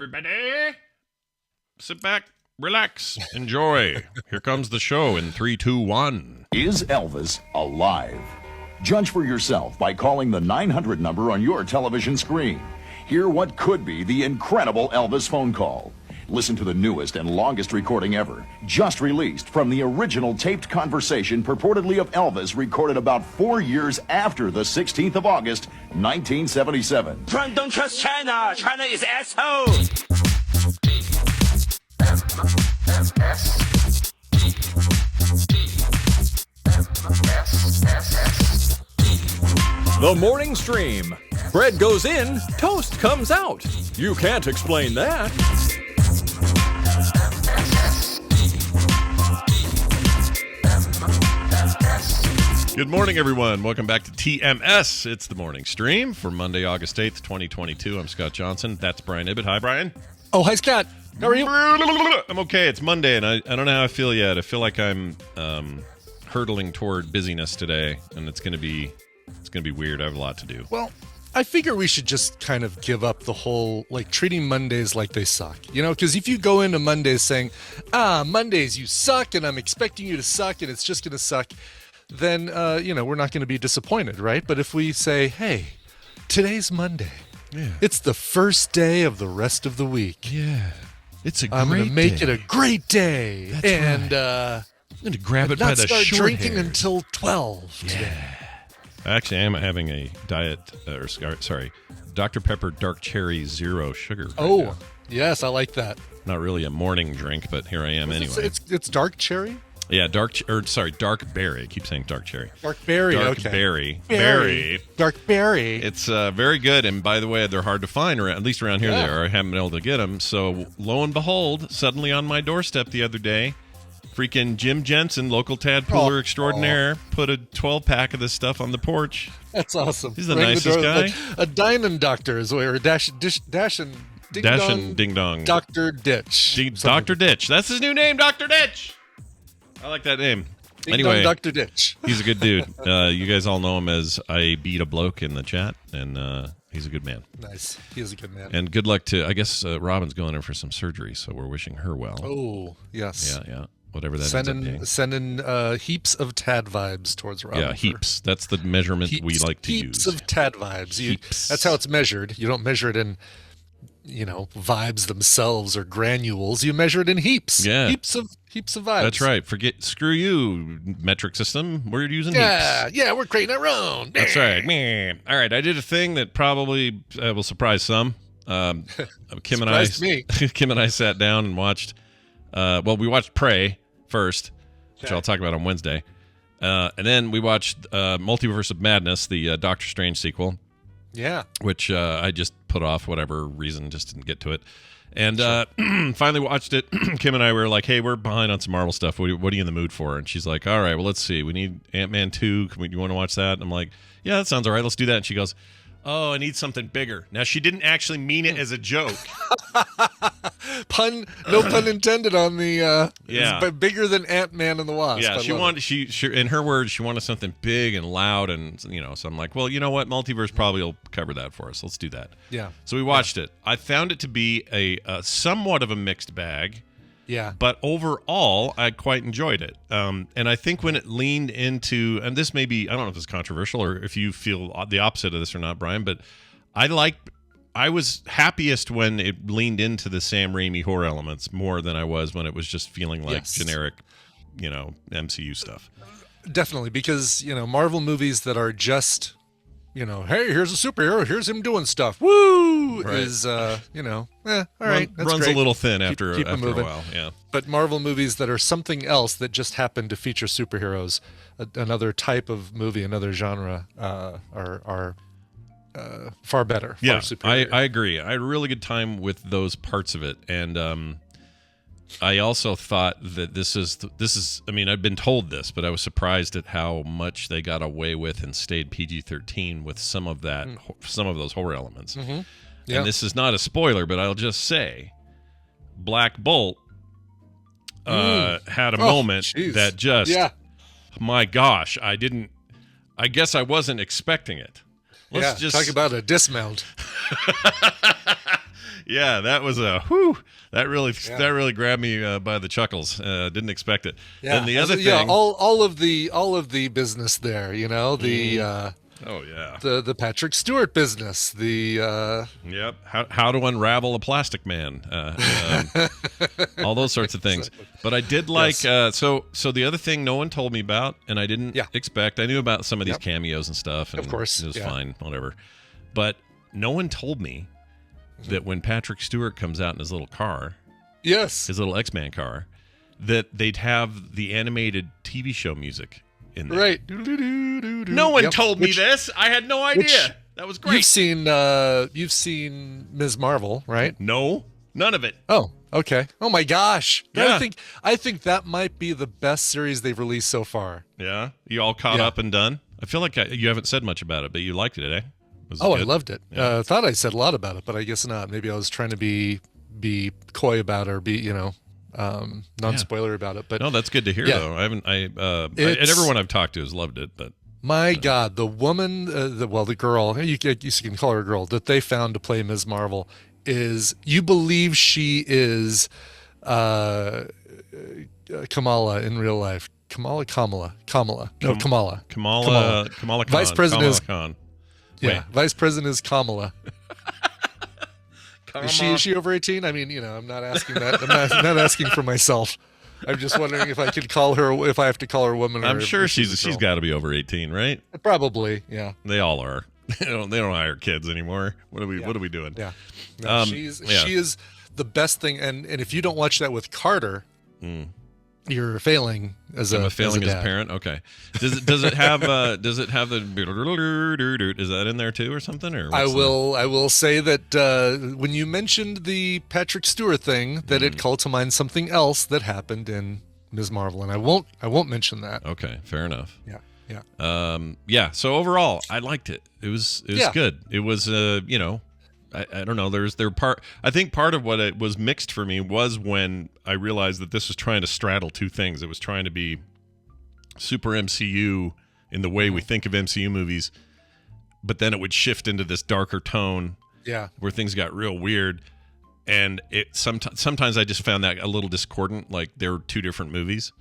everybody. Sit back, relax, enjoy. Here comes the show in 3, 2, 1. Is Elvis alive? Judge for yourself by calling the 900 number on your television screen. Hear what could be the incredible Elvis phone call. Listen to the newest and longest recording ever, just released from the original taped conversation purportedly of Elvis recorded about 4 years after the 16th of August, 1977. Don't trust China. China is asshole. The morning stream. Bread goes in, toast comes out. You can't explain that. Good morning, everyone. Welcome back to TMS. It's the morning stream for Monday, August 8th, 2022. I'm Scott Johnson. That's Brian Ibbett. Hi, Brian. Oh, hi, Scott. How are you? I'm okay. It's Monday, and I don't know how I feel yet. I feel like I'm hurtling toward busyness today, and it's going to be weird. I have a lot to do. Well, I figure we should just kind of give up the whole, treating Mondays like they suck. You know, because if you go into Mondays saying, Mondays, you suck, and I'm expecting you to suck, and it's just going to suck, then, we're not going to be disappointed, right? But if we say, hey, today's Monday. Yeah. It's the first day of the rest of the week. Yeah. It's a great day. I'm going to make it a great day. That's and, right. I'm going to grab it by the short not start drinking hairs. until 12 today. Actually, I am having a diet, Dr. Pepper Dark Cherry Zero Sugar. Now. Yes, I like that. Not really a morning drink, but here I am anyway. It's dark cherry? Yeah, dark berry. I keep saying dark cherry. Dark berry, okay. Berry. Dark berry. It's very good, and by the way, they're hard to find, at least around here they are. I haven't been able to get them, so lo and behold, suddenly on my doorstep the other day, freaking Jim Jensen, local tadpooler extraordinaire, put a 12-pack of this stuff on the porch. That's awesome. He's the nicest guy. A dining doctor is where dash and ding dong. Dr. Ditch. Dr. Ditch. That's his new name, Dr. Ditch. I like that name. Anyway, Dr. Ditch. He's a good dude. You guys all know him as I Beat a Bloke in the chat, and he's a good man. Nice. He is a good man. And good luck to, I guess, Robin's going in for some surgery, so we're wishing her well. Oh, yes. Yeah. Whatever that ends up being. Sending heaps of tad vibes towards Robin. Yeah, heaps. That's the measurement we like to use. Heaps of tad vibes. Heaps. That's how it's measured. You don't measure it in, vibes themselves or granules. You measure it in heaps. Yeah. Heaps of vibes. That's right. Screw you, metric system. We're using heaps. Yeah, we're creating our own. That's right. All right, I did a thing that probably will surprise some. Kim and I sat down and watched. We watched Prey first, which I'll talk about on Wednesday, and then we watched Multiverse of Madness, the Doctor Strange sequel. Yeah, which I just put off whatever reason, just didn't get to it. And finally watched it. Kim and I were like, hey, we're behind on some Marvel stuff. What are you in the mood for? And she's like, all right, well, let's see. We need Ant-Man 2. Do you want to watch that? And I'm like, yeah, that sounds all right. Let's do that. And she goes, oh, I need something bigger. Now, she didn't actually mean it as a joke. No pun intended on the but bigger than Ant-Man and the Wasp. Yeah, she in her words, she wanted something big and loud, and so I'm like, well, you know what, Multiverse probably will cover that for us. Let's do that. Yeah. So we watched it. I found it to be a somewhat of a mixed bag. Yeah. But overall, I quite enjoyed it. And I think when it leaned into, and this may be, I don't know if it's controversial or if you feel the opposite of this or not, Brian, but I was happiest when it leaned into the Sam Raimi horror elements more than I was when it was just feeling like generic, MCU stuff. Definitely, because, Marvel movies that are just, hey, here's a superhero, here's him doing stuff, woo, right. Is, all right, that's runs great. a little thin after a while, yeah. But Marvel movies that are something else that just happen to feature superheroes, another type of movie, another genre, are far better. Yeah, far superior. I agree. I had a really good time with those parts of it, and I also thought that this is. I mean, I'd been told this, but I was surprised at how much they got away with and stayed PG-13 with some of those horror elements. Mm-hmm. Yeah. And this is not a spoiler, but I'll just say, Black Bolt had a moment that just, my gosh, I guess I wasn't expecting it. Talk about a dismount. Yeah, that was a whew. That really grabbed me by the chuckles. Didn't expect it. Yeah. And the other thing, yeah, all of the business there, oh yeah, the Patrick Stewart business, yep. How to unravel a plastic man, all those sorts of things. Exactly. But I did like so the other thing no one told me about, and I didn't expect. I knew about some of these cameos and stuff, and of course, it was fine, whatever. But no one told me that when Patrick Stewart comes out in his little car, his little X-Man car, that they'd have the animated TV show music in there. Right. No one told me this. I had no idea. That was great. You've seen Ms. Marvel, right? No, none of it. Oh, okay. Oh my gosh. Yeah. I think that might be the best series they've released so far. Yeah, you all caught up and done. I feel like you haven't said much about it, but you liked it, eh? Was it I good? loved it. Yeah. I thought I said a lot about it, but I guess not. Maybe I was trying to be coy about it or be, non-spoiler about it. But no, that's good to hear though. And everyone I've talked to has loved it, but my God, the woman, the girl, you can call her a girl, that they found to play Ms. Marvel is, you believe she is Kamala in real life. Kamala. No, Kamala. Kamala Khan. Vice President Kamala is Khan. Yeah, Vice President is Kamala. Kamala. Is she over 18? I mean, I'm not asking that. I'm not asking for myself. I'm just wondering if I could call her, if I have to call her a woman. I'm or sure if she's a girl. got to be over 18, right? Probably, yeah. They all are. They don't hire kids anymore. What are we doing? Yeah. No, she is the best thing. And if you don't watch that with Carter, you're failing as a parent. Okay. Does it have the is that in there too or something? Or I will say that when you mentioned the Patrick Stewart thing, that it called to mind something else that happened in Ms. Marvel, and I won't mention that. Okay, fair enough. Yeah. So overall, I liked it. It was good. It was I don't know. I think part of what it was mixed for me was when I realized that this was trying to straddle two things. It was trying to be super MCU in the way we think of MCU movies, but then it would shift into this darker tone, where things got real weird. And it sometimes I just found that a little discordant, like they were two different movies.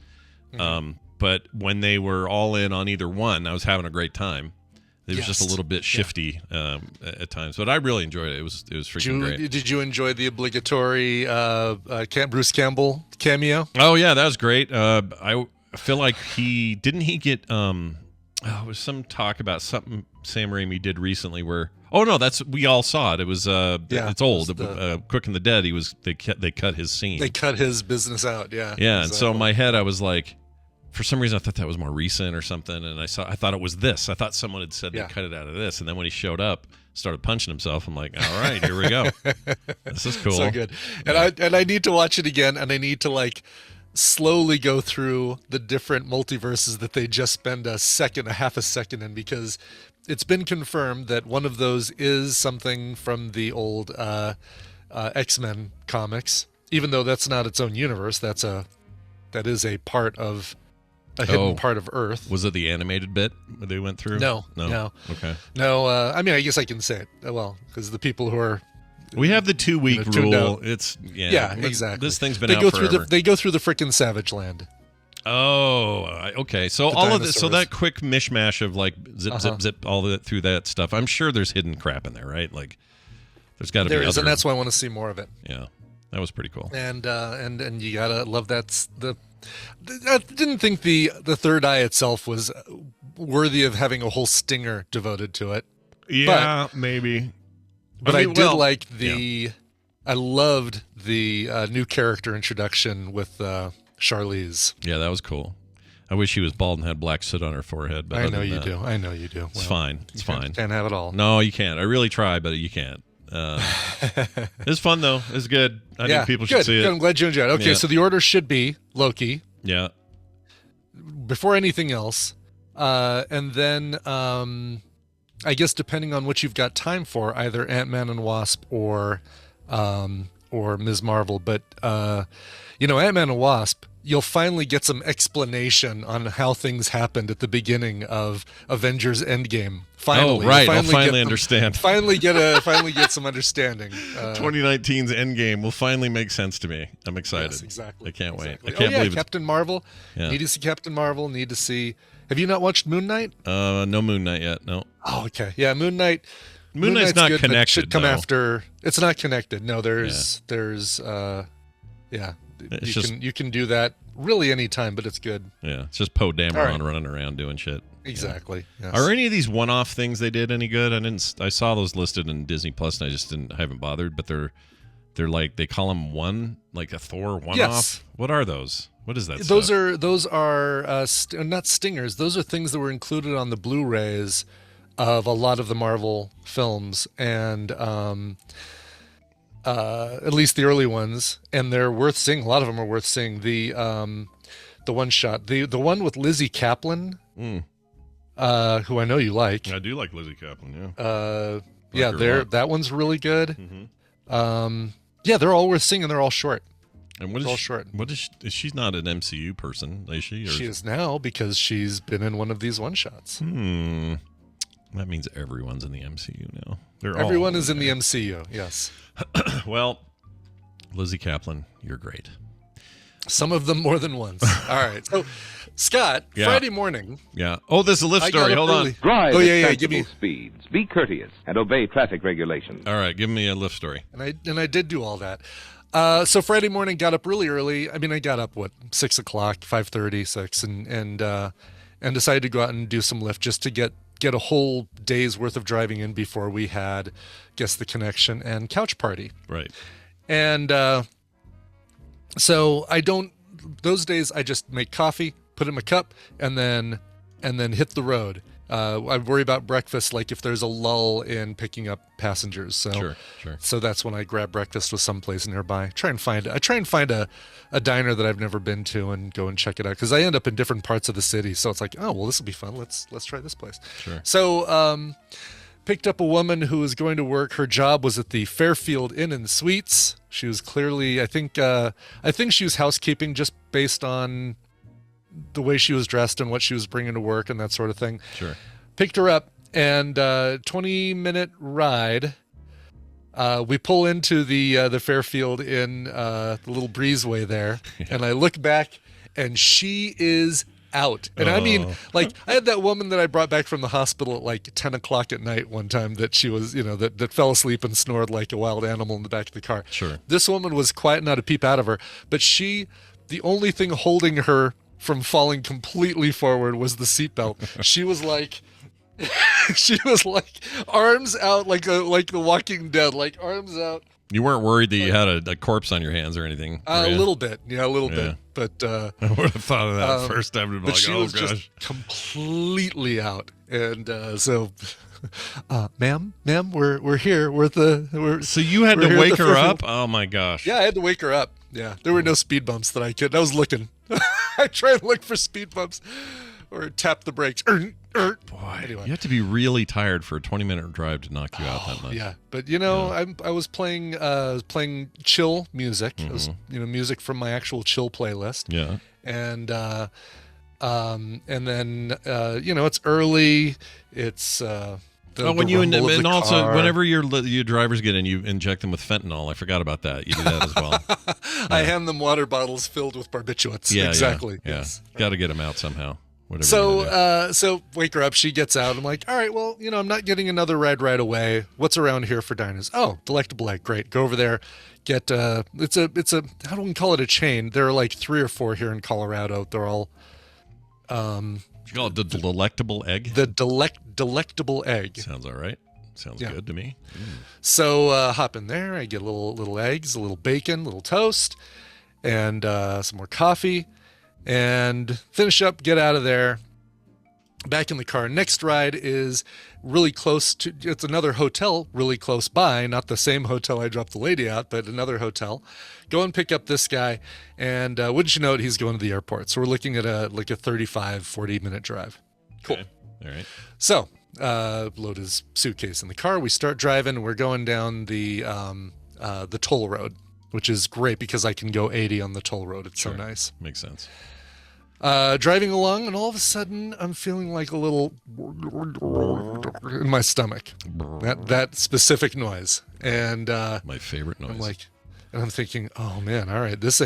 But when they were all in on either one, I was having a great time. It was just a little bit shifty at times, but I really enjoyed it. It was freaking great. Did you enjoy the obligatory Bruce Campbell cameo? Oh yeah, that was great. I feel like he get there was some talk about something Sam Raimi did recently where we all saw it. It was it's old. Quick and the Dead. They cut his scene. They cut his business out. Yeah. Yeah, and so in my head I was like, for some reason I thought that was more recent or something, and I thought it was this. I thought someone had said they cut it out of this, and then when he showed up, started punching himself, I'm like, all right, here we go. This is cool. So good. And I need to watch it again, and I need to slowly go through the different multiverses that they just spend a half a second in, because it's been confirmed that one of those is something from the old X-Men comics, even though that's not its own universe. That is a part of a hidden part of Earth. Was it the animated bit that they went through? No. Okay. No. I mean, I guess I can say it. Well, because the people who are we have the 2-week rule. It's exactly. This thing's been out forever. They go through the frickin' Savage Land. Oh, okay. So all of this, so that quick mishmash of zip, all that through that stuff. I'm sure there's hidden crap in there, right? Like, there's got to be. There is, and that's why I want to see more of it. Yeah, that was pretty cool. And you gotta love that. I didn't think the third eye itself was worthy of having a whole stinger devoted to it. Yeah, maybe. But I loved the new character introduction with Charlize. Yeah, that was cool. I wish she was bald and had black soot on her forehead. But I know you do. I know you do. It's fine. It's fine. Can't have it all. No, you can't. I really try, but you can't. It's fun though. It's good. I think people should see it. I'm glad you enjoyed it. Okay, so the order should be Loki. Yeah. Before anything else, and then I guess depending on what you've got time for, either Ant-Man and Wasp or Ms. Marvel. But Ant-Man and Wasp you'll finally get some explanation on how things happened at the beginning of Avengers Endgame. Finally, oh, right. I'll finally understand. Finally get some understanding. 2019's Endgame will finally make sense to me. I'm excited. Yes, exactly. I can't wait. Exactly. I can't believe Captain Marvel. Yeah. Need to see Captain Marvel. Need to see. Have you not watched Moon Knight? No Moon Knight yet. No. Oh, okay. Yeah, Moon Knight. Moon Knight's not good, connected. It should come though. after. It's not connected. No, there's. Yeah. You can do that really any time, but it's good. Yeah, it's just Poe Dameron right. running around doing shit. Exactly. Yeah. Yes. Are any of these one-off things they did any good? I saw those listed in Disney Plus, and I haven't bothered. But they're like they call them like a Thor one-off. Yes. What are those? What is that? Those are not stingers. Those are things that were included on the Blu-rays of a lot of the Marvel films, and at least the early ones, and they're worth seeing. A lot of them are worth seeing. The one shot, the one with Lizzie Kaplan, who I know you like. I do like Lizzie Kaplan. Yeah. That one's really good. Mm-hmm. Yeah, they're all worth seeing, and they're all short. And all short. What is she's not an MCU person, is she? She is now, because she's been in one of these one shots. That means everyone's in the MCU now. Everyone is in the MCU. Yes. Well, Lizzie Kaplan, you're great. Some of them more than once. All right. So, Scott, Yeah. Friday morning. Yeah. Oh, there's a lift story. Hold on. Drive Oh, at yeah, sensible give me- speeds. Be courteous and obey traffic regulations. All right, give me a lift story. And I did do all that. So Friday morning, got up really early. I mean, I got up 6 o'clock, 5:30, 6, and decided to go out and do some lift just to get a whole day's worth of driving in before we had Guess the Connection and Couch Party. Right. And so those days I just make coffee, put it in my cup, and then hit the road. I worry about breakfast, like if there's a lull in picking up passengers. So, Sure. So that's when I grab breakfast with someplace nearby. I try and find a diner that I've never been to and go and check it out, because I end up in different parts of the city. So it's like, oh well, this will be fun. Let's try this place. Sure. So picked up a woman who was going to work. Her job was at the Fairfield Inn and Suites. She was clearly, I think she was housekeeping, just based on the way she was dressed and what she was bringing to work and that sort of thing. Sure. Picked her up, and 20-minute ride. We pull into the Fairfield Inn, the little breezeway there, and I look back, and she is out. And I mean, like, I had that woman that I brought back from the hospital at like 10 o'clock at night one time, that she was, that fell asleep and snored like a wild animal in the back of the car. Sure. This woman was quiet, not a peep out of her, but the only thing holding her from falling completely forward was the seatbelt. She was like arms out, like the Walking Dead, like arms out. You weren't worried that you had a corpse on your hands or anything? A little bit, bit. But I would have thought of that first time. To be but like, she oh was gosh, just completely out, and so, ma'am, we're here. So you had we're to here at wake the her Fairfield. up? Oh my gosh. Yeah, I had to wake her up. Yeah, there were no speed bumps that I could. I was looking. I try and look for speed bumps or tap the brakes. Boy, Anyway. you have to be really tired for a 20-minute drive to knock you out that much. Yeah, but I was playing chill music. It was music from my actual chill playlist. Yeah. And then it's early. It's and also whenever your drivers get in, you inject them with fentanyl. I forgot about that. You do that as well. I hand them water bottles filled with barbiturates. Yeah, exactly. Yeah. Yes. Got to get them out somehow. So wake her up. She gets out. I'm like, all right, well, I'm not getting another ride right away. What's around here for diners? Oh, Delectable Egg. Great. Go over there. Get it's a how do we call it, a chain? There are like 3 or 4 here in Colorado. They're all you call it the Delectable Egg? The Delectable Egg. Sounds all right. Sounds good to me. So hop in there. I get little eggs, a little bacon, a little toast, and some more coffee, and finish up, get out of there. Back in the car. Next ride is really close to, it's another hotel really close by, not the same hotel I dropped the lady out, but another hotel. Go and pick up this guy, and wouldn't you know it, he's going to the airport. So we're looking at a 40-minute drive. Cool. Okay. All right. So load his suitcase in the car. We start driving. We're going down the toll road. which is great because I can go 80 on the toll road. It's so nice. Makes sense. Driving along, and all of a sudden, I'm feeling like a little in my stomach. That specific noise, and My favorite noise. I'm like, and I'm thinking, oh man, all right, this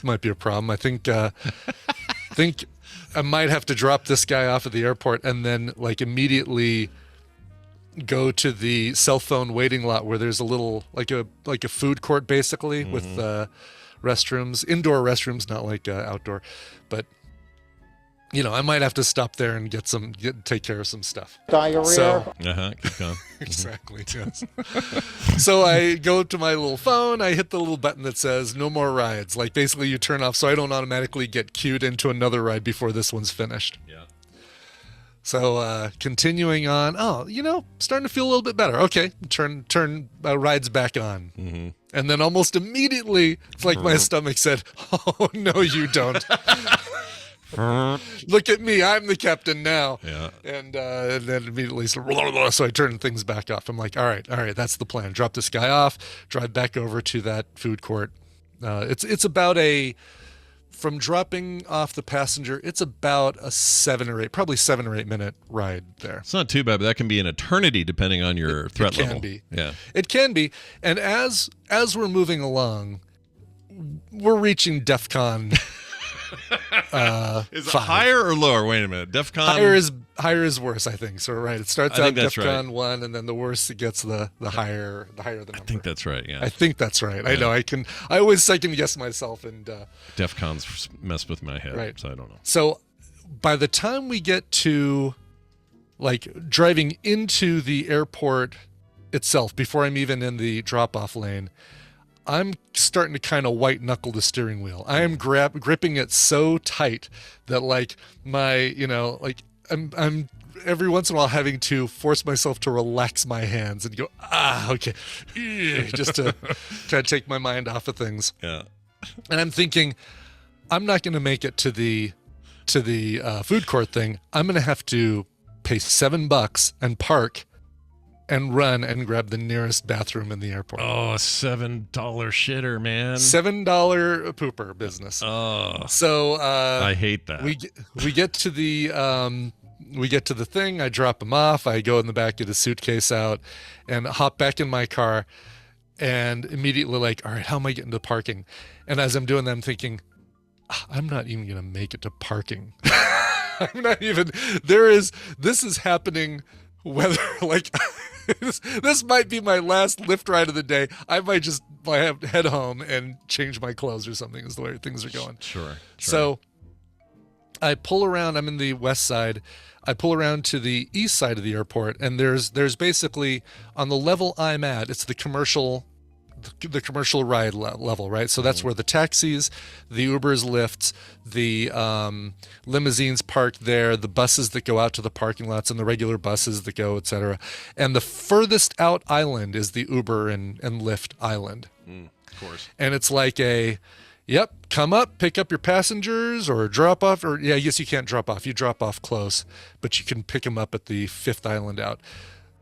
might be a problem. I think I might have to drop this guy off at the airport, and then like immediately go to the cell phone waiting lot where there's a little like a food court basically with restrooms, indoor restrooms, not like outdoor, but I might have to stop there and take care of some stuff. Diarrhea. So, Keep going. exactly. Yes. So I go to my little phone. I hit the little button that says "No more rides." Like basically, you turn off so I don't automatically get queued into another ride before this one's finished. Yeah. So continuing on. Oh, starting to feel a little bit better. Okay, turn rides back on. Mm-hmm. And then almost immediately, it's like my stomach said, "Oh no, you don't." Look at me, I'm the captain now. Yeah. And then immediately, so I turn things back off. I'm like, all right, that's the plan. Drop this guy off, drive back over to that food court. It's about from dropping off the passenger, it's about a 7 or 8 minute ride there. It's not too bad, but that can be an eternity depending on your threat level. It can be. Yeah. It can be. And as we're moving along, we're reaching DEFCON. Is it 5. higher or lower? Wait a minute. DEFCON. Higher is worse, I think. So right, it starts I out think that's DEFCON right. 1, and then the worse it gets, the higher the number. I think that's right. Yeah. I think that's right. Yeah. I know. I always second guess myself, and DEFCON's messed with my head, Right. so I don't know. so by the time we get to like driving into the airport itself, before I'm even in the drop-off lane, I'm starting to kind of white knuckle the steering wheel. I am gripping it so tight that like my, I'm every once in a while having to force myself to relax my hands and go, okay, just to kind of take my mind off of things. Yeah. And I'm thinking, I'm not going to make it to the food court thing. I'm going to have to pay $7 and park and run and grab the nearest bathroom in the airport. Oh, $7 shitter, man. $7 pooper business. Oh, So I hate that. we get to the thing. I drop him off. I go in the back, get his suitcase out, and hop back in my car. And immediately, like, all right, how am I getting to parking? And as I'm doing that, I'm thinking, I'm not even gonna make it to parking. I'm not even. This is happening. Whether like this might be my last lift ride of the day. I might just head home and change my clothes or something, is the way things are going. Sure. So I pull around. I'm in the west side. I pull around to the east side of the airport, and there's basically on the level I'm at, it's the commercial ride level, right? So that's where the taxis, the Ubers, Lyfts, the limousines park there, the buses that go out to the parking lots, and the regular buses that go, etc. And the furthest out island is the Uber and Lyft island. Of course. And it's like come up, pick up your passengers, or drop off, or I guess you can't drop off. You drop off close, but you can pick them up at the fifth island out.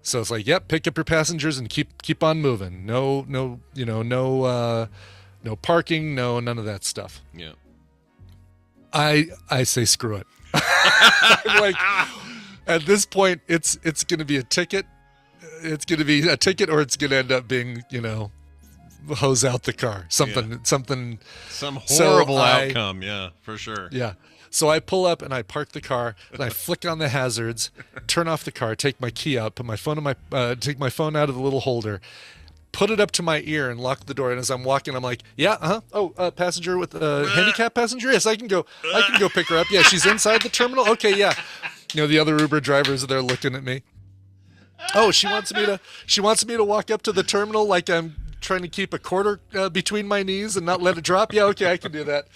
So it's like, pick up your passengers and keep on moving. No parking, none of that stuff. Yeah. I say screw it. I'm like, at this point, it's going to be a ticket. It's going to be a ticket, or it's going to end up being, hose out the car. Something. Some horrible outcome. Yeah, for sure. Yeah. So I pull up and I park the car and I flick on the hazards, turn off the car, take my key out, put my phone in take my phone out of the little holder, put it up to my ear and lock the door. And as I'm walking, I'm like, passenger with a handicapped passenger. Yes, I can go pick her up. Yeah, she's inside the terminal. Okay, yeah. The other Uber drivers are there looking at me. Oh, she wants me to walk up to the terminal like I'm trying to keep a quarter between my knees and not let it drop. Yeah, okay, I can do that.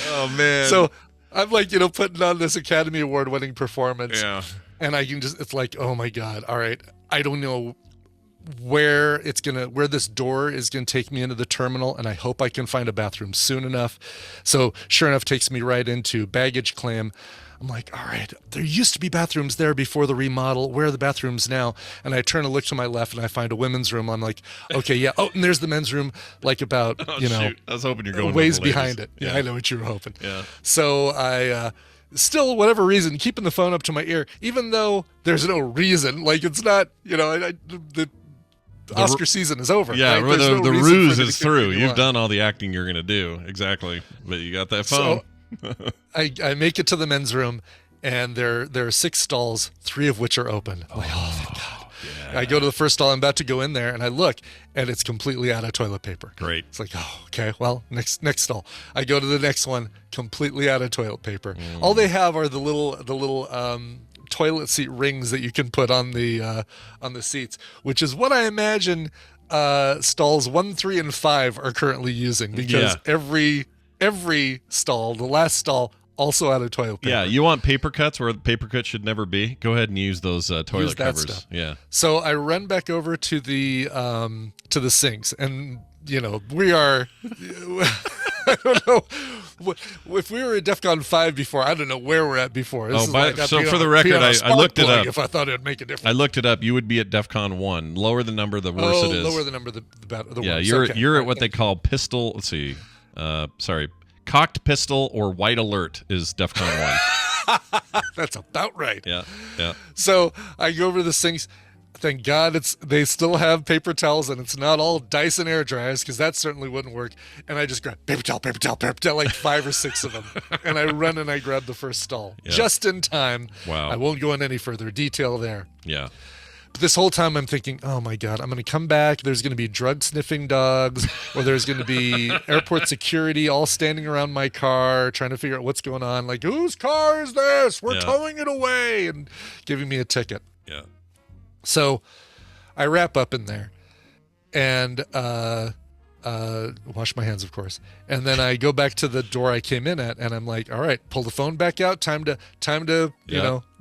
Oh man. So I'm like, putting on this Academy Award winning performance. Yeah. And I can it's like, oh my God. All right. I don't know where this door is going to take me into the terminal. And I hope I can find a bathroom soon enough. So sure enough, takes me right into baggage claim. I'm like, all right, there used to be bathrooms there before the remodel. Where are the bathrooms now? And I turn and look to my left and I find a women's room. I'm like, okay, yeah. Oh, and there's the men's room, like about, Shoot. I was hoping you're going ways with the ladies. behind it. Yeah, I know what you were hoping. Yeah. So I, still, whatever reason, keeping the phone up to my ear, even though there's no reason, like it's not, the Oscar season is over. Yeah, right? the ruse is through. You've done all the acting you're going to do. Exactly. But you got that phone. So I make it to the men's room, and there are 6 stalls, 3 of which are open. I'm like, oh, thank God. Yeah. I go to the first stall. I'm about to go in there, and I look, and it's completely out of toilet paper. Great. It's like, oh, okay, well, next stall. I go to the next one, completely out of toilet paper. All they have are the little toilet seat rings that you can put on the seats, which is what I imagine stalls 1, 3, and 5 are currently using, because every stall, the last stall, also out of toilet paper. Yeah, you want paper cuts where the paper cut should never be? Go ahead and use those toilet covers. Stuff. Yeah. So I run back over to the sinks, and we are. I don't know if we were at DEFCON 5 before. I don't know where we're at before. So for the record, I looked it up. If I thought it would make a difference, I looked it up. You would be at DEFCON 1. Lower the number, the worse it is. Lower the number, the better. The worse. You're at what they call pistol. Let's see. Cocked pistol or white alert is DEFCON 1. That's about right. Yeah. So I go over to the sinks. Thank God they still have paper towels, and it's not all Dyson air dryers, because that certainly wouldn't work. And I just grab paper towel, like 5 or 6 of them. And I run and I grab the first stall just in time. Wow. I won't go into any further detail there. Yeah. But this whole time I'm thinking, oh my God, I'm going to come back. There's going to be drug sniffing dogs, or there's going to be airport security all standing around my car trying to figure out what's going on. Like, whose car is this? We're towing it away, and giving me a ticket. Yeah. So I wrap up in there and wash my hands, of course. And then I go back to the door I came in at, and I'm like, all right, pull the phone back out. Time to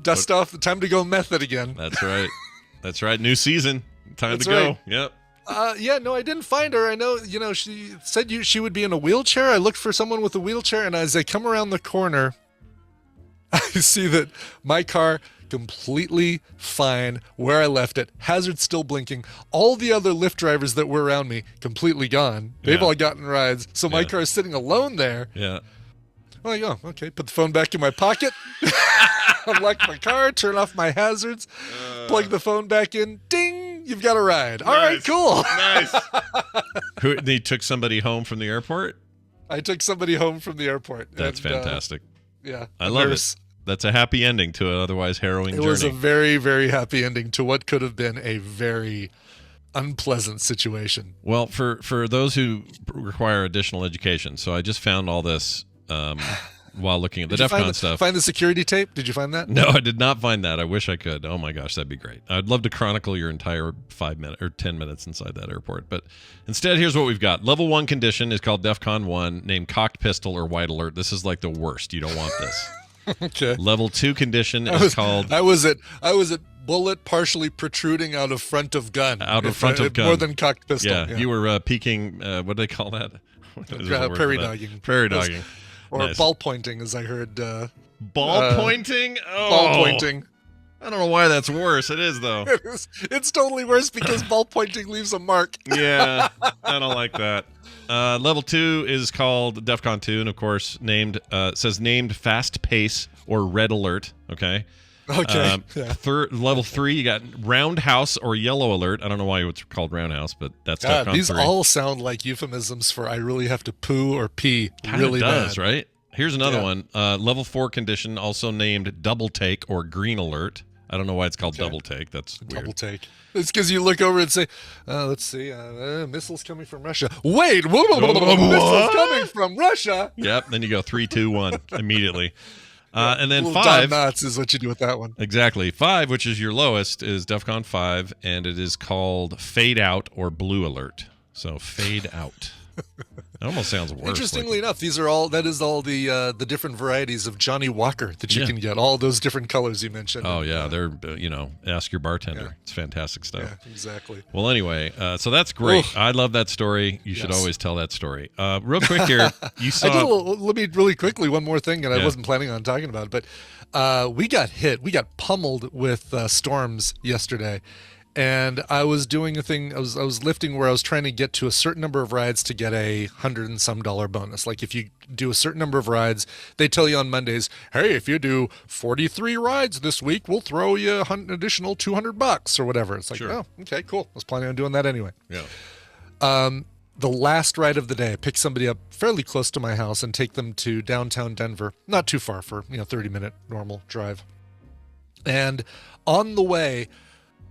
dust off. Time to go method again. That's right. That's right. New season. Time That's to go. right. Yep. No, I didn't find her. I know, she said she would be in a wheelchair. I looked for someone with a wheelchair, and as I come around the corner, I see that my car, completely fine where I left it, hazard still blinking. All the other Lyft drivers that were around me, completely gone. They've all gotten rides. So my car is sitting alone there. Yeah. I'm like, oh, okay. Put the phone back in my pocket. Unlock my car, turn off my hazards, plug the phone back in. Ding! You've got a ride. All right, cool. Nice. They took somebody home from the airport? I took somebody home from the airport. That's fantastic. Yeah. I love it. That's a happy ending to an otherwise harrowing journey. It was a very, very happy ending to what could have been a very unpleasant situation. Well, for those who require additional education, so I just found all this while looking at the DEF CON stuff. Find the security tape? Did you find that? No, I did not find that. I wish I could. Oh my gosh, that'd be great. I'd love to chronicle your entire 5 minutes or 10 minutes inside that airport. But instead, here's what we've got. Level 1 condition is called DEF CON 1, named cocked pistol or white alert. This is like the worst. You don't want this. Okay. Level 2 condition is called... I was at bullet partially protruding out of front of gun. Out of front of gun. More than cocked pistol. Yeah, you were peeking... what do they call that? Prairie dogging. Prairie dogging. Or nice. Ball pointing, as I heard. Ball pointing? Oh. Ball pointing. I don't know why that's worse. It is, though. It's totally worse because ball pointing leaves a mark. Yeah, I don't like that. Level 2 is called DEF CON 2, and of course, says named fast pace or red alert. Okay. Okay. Level 3, you got roundhouse or yellow alert. I don't know why it's called roundhouse, but that's DEF CON 3. These all sound like euphemisms for I really have to poo or pee. Kinda really does, bad. Right? Here's another one. Level 4 condition, also named double take or green alert. I don't know why it's called double take. That's weird. Double take. It's because you look over and say, let's see, missiles coming from Russia. Wait, missiles coming from Russia? Yep, then you go 3, 2, 1 immediately. And then 5. Don Knotts is what you do with that one. Exactly. 5, which is your lowest, is DEF CON 5, and it is called fade out or blue alert. So fade out. It almost sounds worse. Interestingly enough, that is all the different varieties of Johnny Walker that you can get. All those different colors you mentioned. Oh yeah, they're ask your bartender. Yeah. It's fantastic stuff. Yeah, exactly. Well, anyway, so that's great. Oof. I love that story. You should always tell that story. Real quick here, you saw. Let me really quickly one more thing, and I wasn't planning on talking about it, but we got hit. We got pummeled with storms yesterday. And I was doing a thing. I was lifting where I was trying to get to a certain number of rides to get $100 and some bonus. Like if you do a certain number of rides, they tell you on Mondays, hey, if you do 43 rides this week, we'll throw you an additional $200 or whatever. It's like, oh, okay, cool. I was planning on doing that anyway. Yeah. The last ride of the day, I pick somebody up fairly close to my house and take them to downtown Denver, not too far for 30-minute normal drive. And on the way,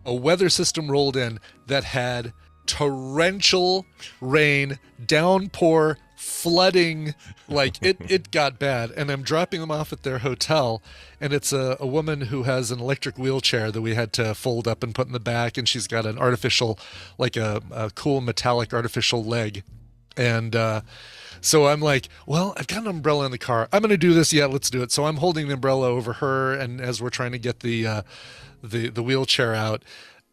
a weather system rolled in that had torrential rain, downpour, flooding. Like it got bad. And I'm dropping them off at their hotel, and it's a woman who has an electric wheelchair that we had to fold up and put in the back, and she's got an artificial, like a cool metallic artificial leg. And so I'm like, well, I've got an umbrella in the car. I'm going to do this. Yeah, let's do it. So I'm holding the umbrella over her, and as we're trying to get the wheelchair out,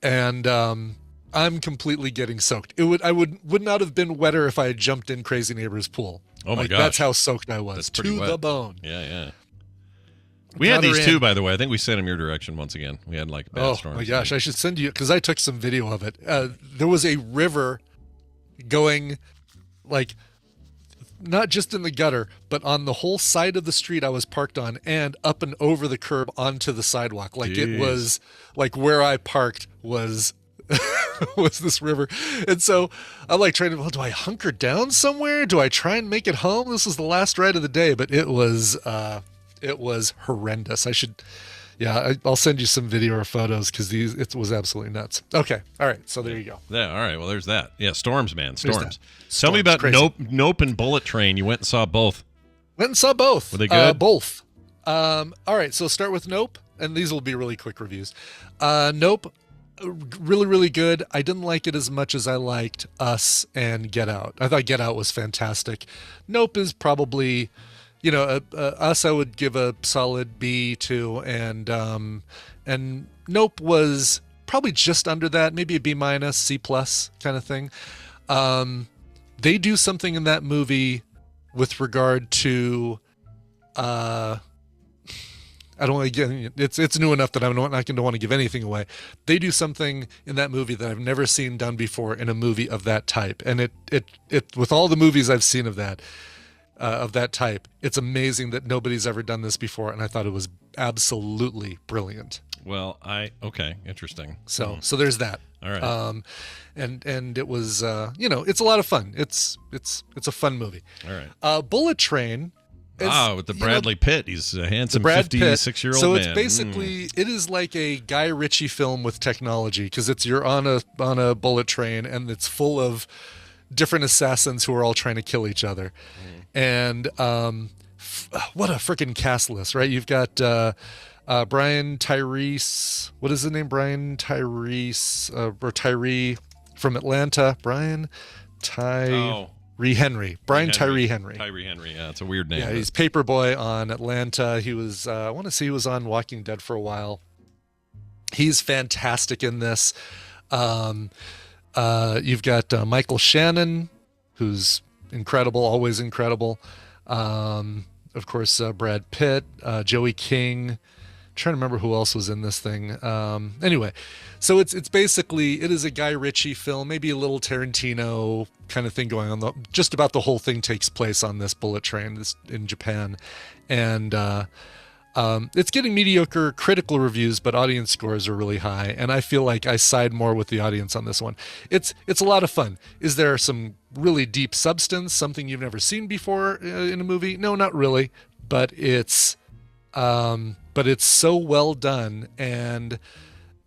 and I'm completely getting soaked. I would not have been wetter if I had jumped in Crazy Neighbor's pool. Oh my gosh, that's how soaked I was, to the bone. Yeah. We had these too, by the way. I think we sent them your direction once again. We had like bad storms. Oh my gosh, I should send you, because I took some video of it. There was a river going, like, not just in the gutter, but on the whole side of the street I was parked on, and up and over the curb onto the sidewalk. Like It was like where I parked was was this river. And so I'm like trying to, well, do I hunker down somewhere? Do I try and make it home? This was the last ride of the day, but it was horrendous. I'll send you some video or photos, because it was absolutely nuts. Okay. All right. So there you go. Yeah. All right. Well, there's that. Yeah. Storms, man. Storms. Tell Tell me about Nope and Bullet Train. You went and saw both. Went and saw both. Were they good? Both. All right. So start with Nope, and these will be really quick reviews. Nope. Really, really good. I didn't like it as much as I liked Us and Get Out. I thought Get Out was fantastic. Nope is probably, Us I would give a solid B to, and Nope was probably just under that, maybe a B minus, C plus kind of thing. They do something in that movie with regard to, I don't want to get, it's new enough that I'm not going to want to give anything away. They do something in that movie that I've never seen done before in a movie of that type. And it with all the movies I've seen of that type, it's amazing that nobody's ever done this before. And I thought it was absolutely brilliant. Well, okay, interesting. So there's that. All right. And it was, it's a lot of fun. It's a fun movie. All right. Bullet Train. With the Bradley Pitt. He's a handsome 56-year-old man. So it's basically, it is like a Guy Ritchie film with technology, because you're on a bullet train, and it's full of different assassins who are all trying to kill each other. And what a freaking cast list, right? You've got Brian Tyrese. What is his name? Brian Tyrese or Tyree from Atlanta. Brian Henry. Brian Tyree Henry. Tyree Henry, yeah, it's a weird name. Yeah, he's Paperboy on Atlanta. He was, I want to say he was on Walking Dead for a while. He's fantastic in this. You've got Michael Shannon, who's incredible, always incredible. Of course, Brad Pitt, Joey King. I'm trying to remember who else was in this thing. Anyway, so it's basically, it is a Guy Ritchie film, maybe a little Tarantino kind of thing going on. Just about the whole thing takes place on this bullet train in Japan. And it's getting mediocre critical reviews, but audience scores are really high. And I feel like I side more with the audience on this one. It's a lot of fun. Is there some really deep substance, something you've never seen before in a movie? No, not really. But it's so well done, and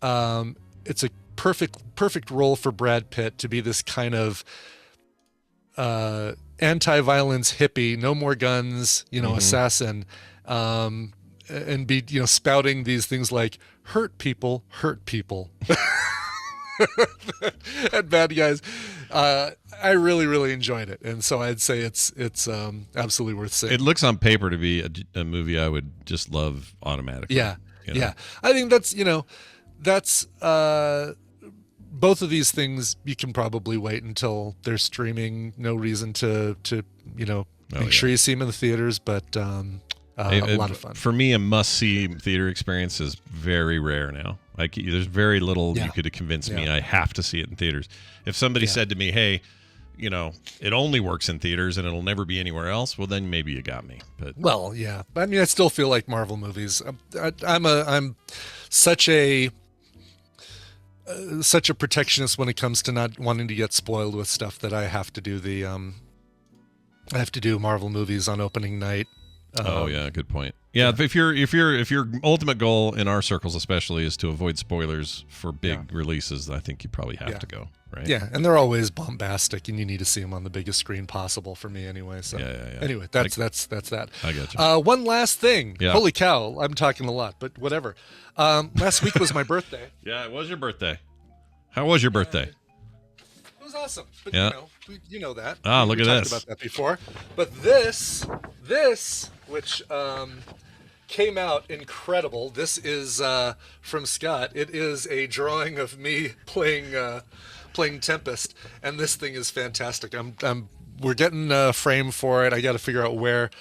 it's a perfect role for Brad Pitt to be this kind of anti-violence hippie, no more guns, assassin, and be spouting these things like hurt people, and bad guys. I really, really enjoyed it, and so I'd say it's absolutely worth seeing. It looks on paper to be a movie I would just love automatically. Yeah, you know? yeah. I think that's both of these things you can probably wait until they're streaming. No reason to make sure you see them in the theaters, but a lot of fun. For me, a must-see theater experience is very rare now. Like, there's very little you could convince me I have to see it in theaters. If somebody said to me, hey, it only works in theaters and it'll never be anywhere else, well, then maybe you got me. But well, yeah. I mean, I still feel like Marvel movies. I'm such a protectionist when it comes to not wanting to get spoiled with stuff that I have to do Marvel movies on opening night. Oh yeah, good point. Yeah, if your ultimate goal in our circles especially is to avoid spoilers for big releases, I think you probably have to go, right? Yeah, and they're always bombastic, and you need to see them on the biggest screen possible for me anyway. So anyway, that's that. I got you. One last thing. Yeah. Holy cow, I'm talking a lot, but whatever. Last week was my birthday. Yeah, it was your birthday. How was your birthday? It was awesome. But you know that. Ah, look at this. We talked about that before. But this, which came out incredible. This is from Scott. It is a drawing of me playing Tempest, and this thing is fantastic. We're getting a frame for it. I got to figure out where.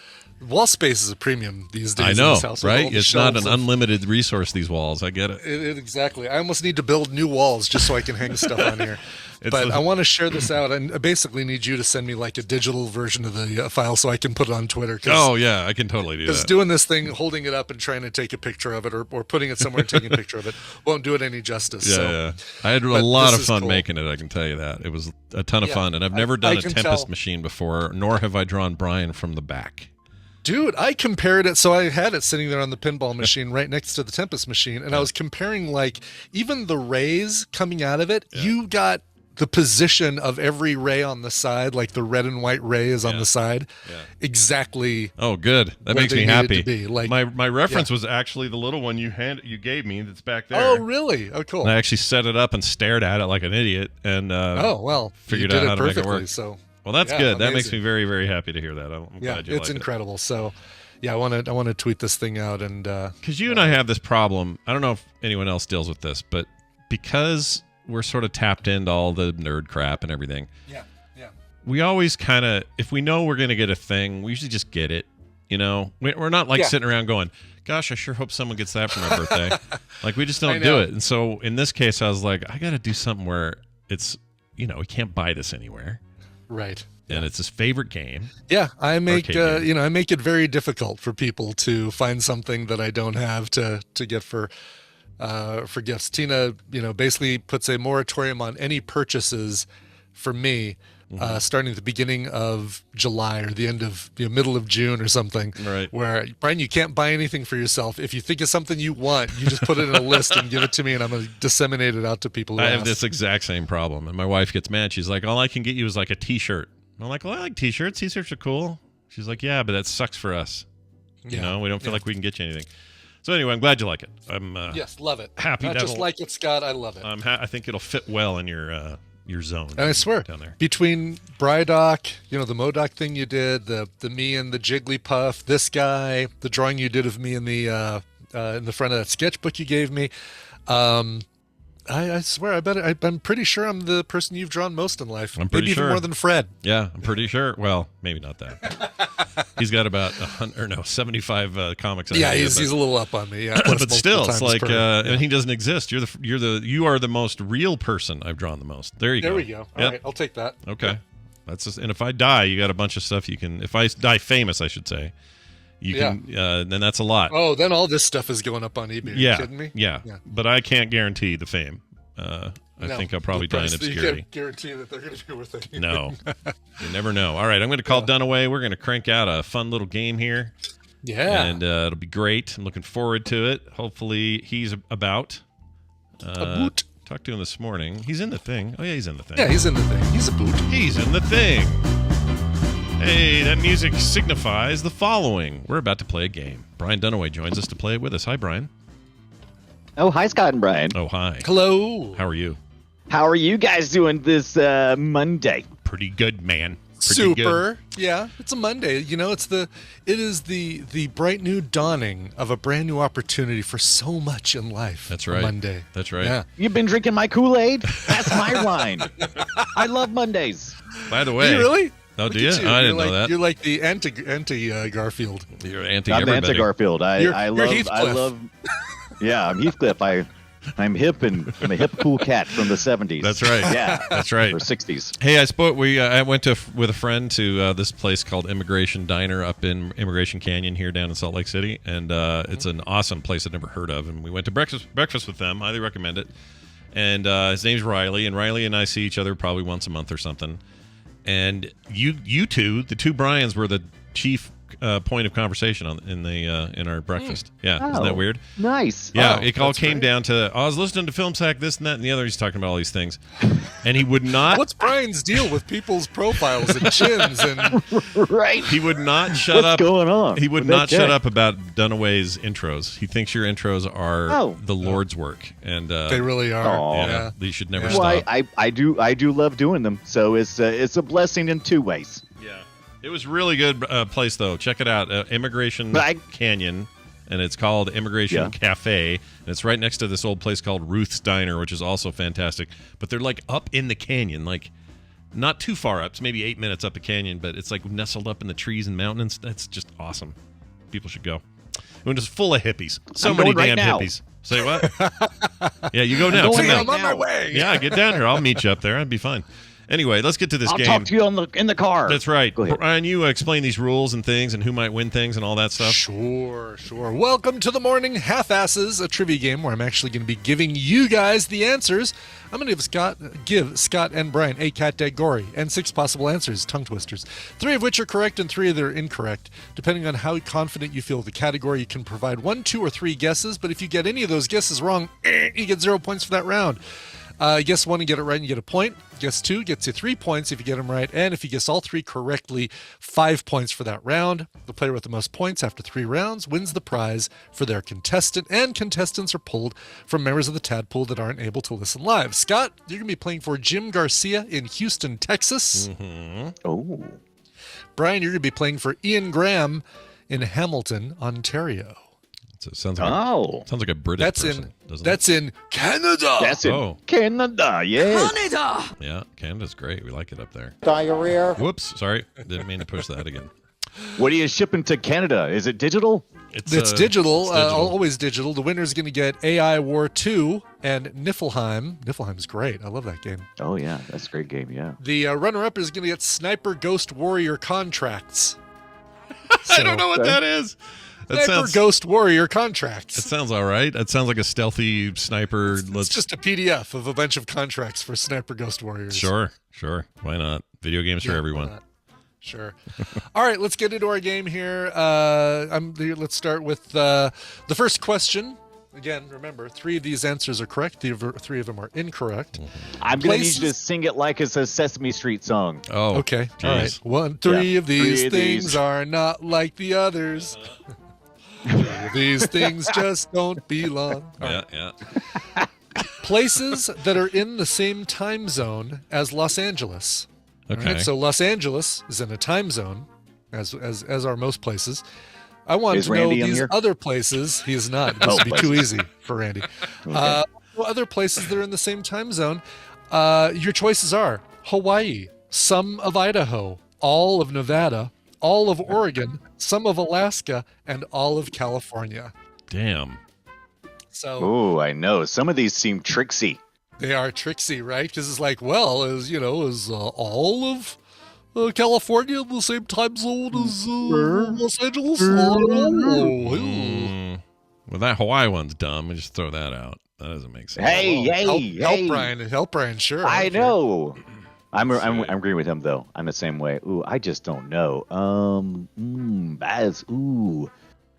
Wall space is a premium these days. I know, in this house. right? It's not an unlimited resource, these walls. I get it. Exactly. I almost need to build new walls just so I can hang stuff on here. But I want to share this out, and I basically need you to send me like a digital version of the file so I can put it on Twitter. Oh, yeah, I can totally do that. Because doing this thing, holding it up and trying to take a picture of it or putting it somewhere and taking a picture of it won't do it any justice. Yeah. I had a lot of fun making it, I can tell you that. It was a ton of fun, and I've never done a Tempest machine before, nor have I drawn Brian from the back. Dude, I compared it. So I had it sitting there on the pinball machine right next to the Tempest machine. And I was comparing, like, even the rays coming out of it, you got the position of every ray on the side, like the red and white ray is on the side, exactly. Oh, good. That makes me happy. Like, my reference was actually the little one you gave me that's back there. Oh, really? Oh, cool. And I actually set it up and stared at it like an idiot and figured out how to make it work. So. Well, that's good. Amazing. That makes me very, very happy to hear that. I'm glad you it's incredible. So, I want to tweet this thing out and because you and I have this problem. I don't know if anyone else deals with this, but because we're sort of tapped into all the nerd crap and everything. Yeah. We always kind of, if we know we're going to get a thing, we usually just get it. We're not like sitting around going, "Gosh, I sure hope someone gets that for my birthday." Like, we just don't do it. And so in this case, I was like, I got to do something where it's, we can't buy this anywhere. Right. And it's his favorite game. Yeah, I make I make it very difficult for people to find something that I don't have to get for gifts. Tina, basically puts a moratorium on any purchases for me starting at the beginning of July or the end of middle of June or something. Right. Where, Brian, you can't buy anything for yourself. If you think of something you want, you just put it in a list and give it to me, and I'm going to disseminate it out to people who I ask. have this exact same problem, and my wife gets mad. She's like, all I can get you is like a T-shirt. I'm like, well, I like T-shirts. T-shirts are cool. She's like, yeah, but that sucks for us. We don't feel like we can get you anything. So anyway, I'm glad you like it. I'm yes, love it. Happy. Not just like it, Scott. I love it. I think it'll fit well in your zone. And I swear, down there. Between Brydoc, the Modoc thing you did, the me and the Jigglypuff, this guy, the drawing you did of me in the front of that sketchbook you gave me, I swear, I'm pretty sure I'm the person you've drawn most in life. I'm pretty maybe sure. even more than Fred. Yeah, I'm pretty sure. Well, maybe not that. He's got about 75 comics. Yeah, he's a little up on me. Yeah, but still, it's like, and he doesn't exist. You are the most real person I've drawn the most. There we go. All right, I'll take that. Okay, that's just, and if I die, you got a bunch of stuff you can. If I die famous, I should say. You can, then that's a lot. Oh, then all this stuff is going up on eBay. Are you kidding me? Yeah. But I can't guarantee the fame. I think I'll probably die in obscurity. You can't guarantee that they're going to be worth anything. No. You never know. All right, I'm going to call Dunaway. We're going to crank out a fun little game here. Yeah. And it'll be great. I'm looking forward to it. Hopefully he's about. Talked to him this morning. He's in the thing. Oh, yeah, he's in the thing. Yeah, he's in the thing. He's a boot. He's in the thing. Hey, that music signifies the following. We're about to play a game. Brian Dunaway joins us to play it with us. Hi, Brian. Oh, hi, Scott and Brian. Oh, hi. Hello. How are you? How are you guys doing this Monday? Pretty good, man. Pretty Super. good. Yeah, it's a Monday. You know, it is the bright new dawning of a brand new opportunity for so much in life. That's right. Monday. That's right. Yeah. You've been drinking my Kool-Aid? That's my line. I love Mondays. By the way. You really? Oh, Look do you? at I didn't know that. You're like the anti Garfield. You're anti I'm everybody. Garfield. You're I Heathcliff. love. Yeah, I'm Heathcliff. I'm hip and I'm a hip, cool cat from the 70s. That's right. Yeah, That's right. or 60s. Hey, I went with a friend to this place called Immigration Diner up in Immigration Canyon here down in Salt Lake City, and it's an awesome place I'd never heard of. And we went to breakfast with them. Highly recommend it. And his name's Riley, and Riley and I see each other probably once a month or something. And you two, the two Bryans, were the chief point of conversation in our breakfast. Yeah, isn't that weird? Nice. Yeah, it all came down to I was listening to Film Sack, this and that and the other. He's talking about all these things, and he would not. What's Brian's deal with people's profiles and chins and? Right. He would not shut up. What's going on? He would with not that shut guy? up about Dunaway's intros. He thinks your intros are the Lord's work, and They really are. Aw. yeah, you should never Well, stop. I do love doing them. So it's a blessing in two ways. Yeah, it was really good place though. Check it out, Immigration Canyon, and it's called Immigration Cafe, and it's right next to this old place called Ruth's Diner, which is also fantastic. But they're like up in the canyon, like not too far up. It's maybe 8 minutes up the canyon, but it's like nestled up in the trees and mountains. That's just awesome. People should go. It was full of hippies. So I'm many going right damn now. Say what? Yeah, you go now. going Come right now. I'm on my way. Yeah, get down here. I'll meet you up there. That'd be fine. Anyway, let's get to this I'll game. talk to you in the car. That's right. Go ahead. Brian, you explain these rules and things and who might win things and all that stuff. Sure. Welcome to the Morning Half-Asses, a trivia game where I'm actually going to be giving you guys the answers. I'm going to give Scott and Brian a category and 6 possible answers, tongue twisters, 3 of which are correct and 3 that are incorrect. Depending on how confident you feel with the category, you can provide 1, 2, or 3 guesses, but if you get any of those guesses wrong, you get 0 points for that round. Guess 1 and get it right and you get a point. Guess 2 gets you 3 points if you get them right. And if you guess all 3 correctly, 5 points for that round. The player with the most points after 3 rounds wins the prize for their contestant. And contestants are pulled from members of the Tadpool that aren't able to listen live. Scott, you're going to be playing for Jim Garcia in Houston, Texas. Mm-hmm. Oh. Brian, you're going to be playing for Ian Graham in Hamilton, Ontario. So it sounds like a British person, doesn't it? That's in Canada. That's in Canada. Yeah. Yeah, Canada's great. We like it up there. Diarrhea. Whoops, sorry. Didn't mean to push that again. What are you shipping to Canada? Is it digital? It's digital, always digital. The winner's going to get AI War 2 and Niflheim. Niflheim's great. I love that game. Oh, yeah. That's a great game, yeah. The runner-up is going to get Sniper Ghost Warrior Contracts. I don't know what that is. Sniper Ghost Warrior Contracts. That sounds all right. That sounds like a stealthy sniper. It's just a PDF of a bunch of contracts for Sniper Ghost Warriors. Sure. Why not? Video games for everyone. Sure. All right, let's get into our game here. Let's start with the first question. Again, remember, 3 of these answers are correct. 3 of them are incorrect. I'm going to need you to sing it like it's a Sesame Street song. Oh, okay. Geez. All right. 1, 3 of these things are not like the others. 3 of these things just don't belong. Yeah. Places that are in the same time zone as Los Angeles. Okay. All right, so Los Angeles is in a time zone, as are most places. I want to know Randy in these here? other places. He is not. This would be too easy for Randy. Other places that are in the same time zone. Your choices are Hawaii, some of Idaho, all of Nevada, all of Oregon, some of Alaska, and all of California. Damn. So Oh, I know. Some of these seem tricksy. they are tricksy, right? Because it's like, well, is all of California in the same time zone as Los Angeles? Well, that Hawaii one's dumb. We just throw that out. That doesn't make sense. Hey, Help Brian, sure. I know. I'm agreeing with him though. I'm the same way. Ooh, I just don't know. Baz. Ooh.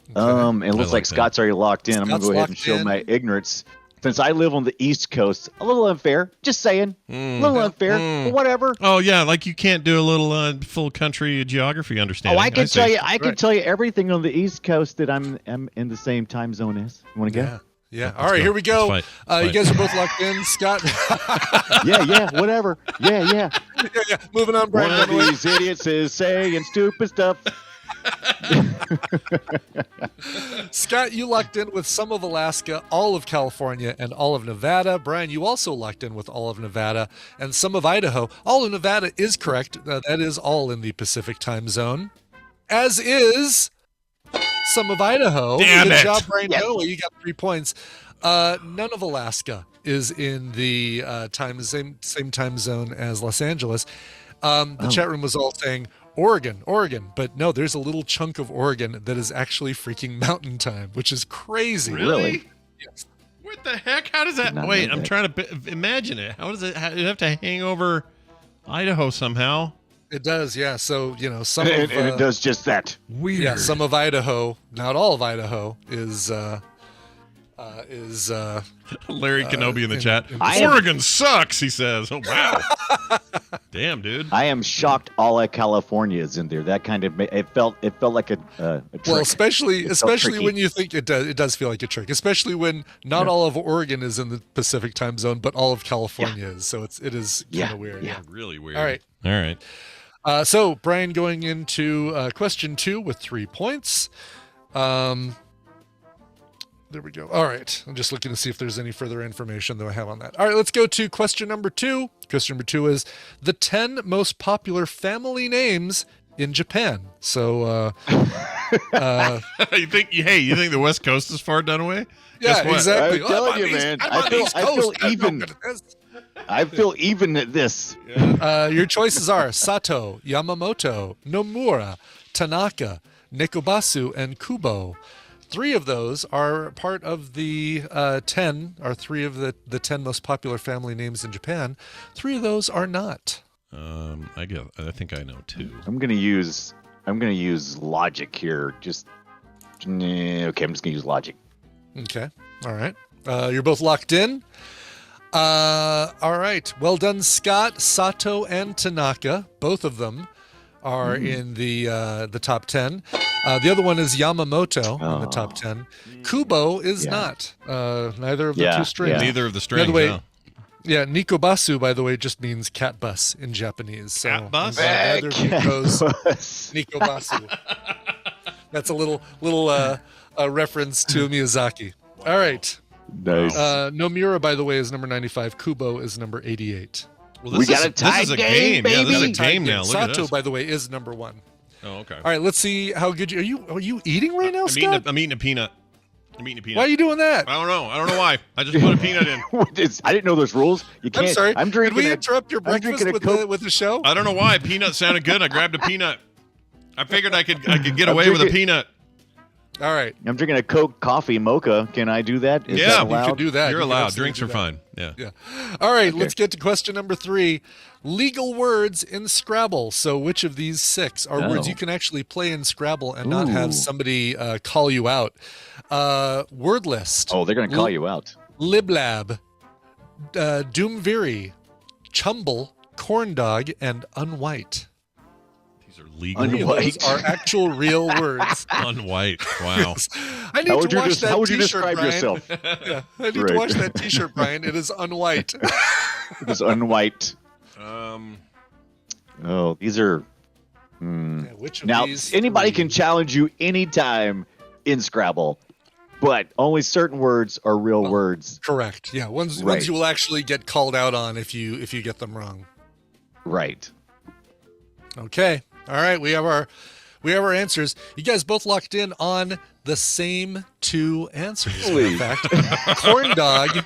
It looks like like that. Scott's already locked in. I'm gonna Scott's go ahead and locked show in. my ignorance. Since I live on the East Coast, a little unfair. Just saying, a little unfair. But whatever. Oh yeah, like you can't do a little full country geography understanding. Oh, I can see. tell you everything on the East Coast that I'm in the same time zone as. You want to Yeah. go? Yeah. All right, here we go. Let's fight. You guys are both locked in. Scott. Yeah, whatever. Yeah. yeah. Moving on, Brian. One of these idiots is saying stupid stuff. Scott, you locked in with some of Alaska, all of California, and all of Nevada. Brian, you also locked in with all of Nevada and some of Idaho. All of Nevada is correct. That is all in the Pacific time zone, as is some of Idaho. Damn Good it. job, Brian. Dunaway. You got 3 points. None of Alaska is in the same time zone as Los Angeles. The chat room was all saying Oregon, but no, there's a little chunk of Oregon that is actually freaking mountain time, which is crazy. Really? Yes. What the heck? How does that? Not Wait, know I'm that. trying to imagine it. How does it? You have to hang over Idaho somehow. It does, yeah. So, some And of it does just that. Weird. yeah, some of Idaho, not all of Idaho, is Larry Kenobi in the chat. I am- Oregon sucks, he says. Oh wow. Damn, dude. I am shocked all of California is in there. That kind of it felt like a trick. well, especially tricky. when you think it does feel like a trick, especially when not all of Oregon is in the Pacific time zone, but all of California is. So it is kind of weird. Yeah. Really weird. All right. All right. So Brian going into question 2 with 3 points. There we go. All right. I'm just looking to see if there's any further information that I have on that. All right, let's go to question number 2. Question number 2 is the 10 most popular family names in Japan. So, you think the West Coast is far done away? yeah, Guess what? exactly. I'm telling you, man. I feel even at this. Your choices are Sato, Yamamoto, Nomura, Tanaka, Nekobasu, and Kubo. 3 of those are part of the 10, are 3 of the 10 most popular family names in Japan. 3 of those are not. I think I know 2. I'm gonna use logic here. Okay, I'm just gonna use logic. Okay. All right. You're both locked in. All right. Well done, Scott. Sato and Tanaka, both of them are in the top 10. The other one is Yamamoto in the top 10. Kubo is not. Neither of the 2 strings. Yeah. Neither of the strings. By the way, no. yeah, Nikobasu, by the way, just means cat bus in Japanese. So Cat bus? I'm glad neither of you chose Nikobasu. That's a little reference to Miyazaki. All right. Nice. Nomura, by the way, is number 95. Kubo is number 88. Well, We got a tied This is a game, game. Yeah, this is a baby. game now. Look at Sato, this. by the way, is number 1. Oh, okay. All right, let's see how good you are. You eating right now, Scott? I'm eating a peanut. Why are you doing that? I don't know why. I just put a peanut in. I didn't know there's rules. You can't. I'm sorry. I'm drinking. Did we a- interrupt your I'm breakfast drinking a with Coke. the show? I don't know why. Peanut sounded good. I grabbed a peanut. I figured I could get I'm away with a drinking- peanut. All right. I'm drinking a Coke coffee mocha. Can I do that? Is Yeah, that you allowed? You can do that. You're You can allowed. absolutely Drinks do are that. fine. Yeah. Yeah. All right, let's get to question number 3. Legal words in Scrabble. So which of these 6 are words Oh. you can actually play in Scrabble and not Ooh. have somebody call you out? Word list. Oh, they're gonna call you out. Liblab, Doomviri, Chumble, Corndog, and Unwhite. These are legal. Three of those are actual real words. Unwhite. Wow. I need to watch that how would you T-shirt, describe Brian. yourself? Yeah, I need Right. to watch that T-shirt, Brian. It is unwhite. It's unwhite. Um, Oh, these are. Yeah, which of Now, these anybody 3? can challenge you anytime in Scrabble, but only certain words are real words. Correct. Yeah, ones Right. you will actually get called out on if you get them wrong. Right. Okay. All right. We have our answers. You guys both locked in on the same 2 answers. In fact, corndog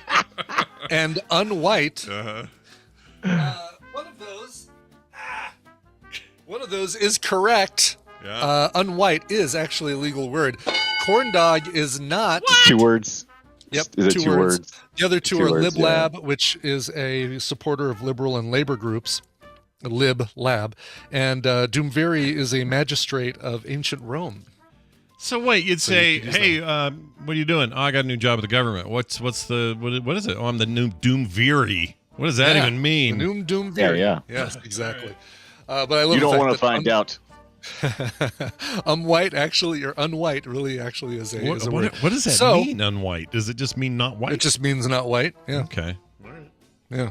and unwhite. One of those is correct. yeah. Unwhite is actually a legal word. Corndog is not. 2 words. Yep, Is it 2 2 words. words? The other 2 2 are words, LibLab, which is a supporter of liberal and labor groups. LibLab. And Doomviri is a magistrate of ancient Rome. So wait, you'd So you say, could use "Hey, what are you doing? Oh, I got a new job with the government. What is it? Oh, I'm the new Doomviri. What does that Yeah, even mean?" Doomviri. Yeah. Yes, exactly. But I love You the don't fact want that to find out. Unwhite actually, or unwhite really actually is a word. What does that mean, unwhite? Does it just mean not white? It just means not white. Yeah. Okay. Yeah.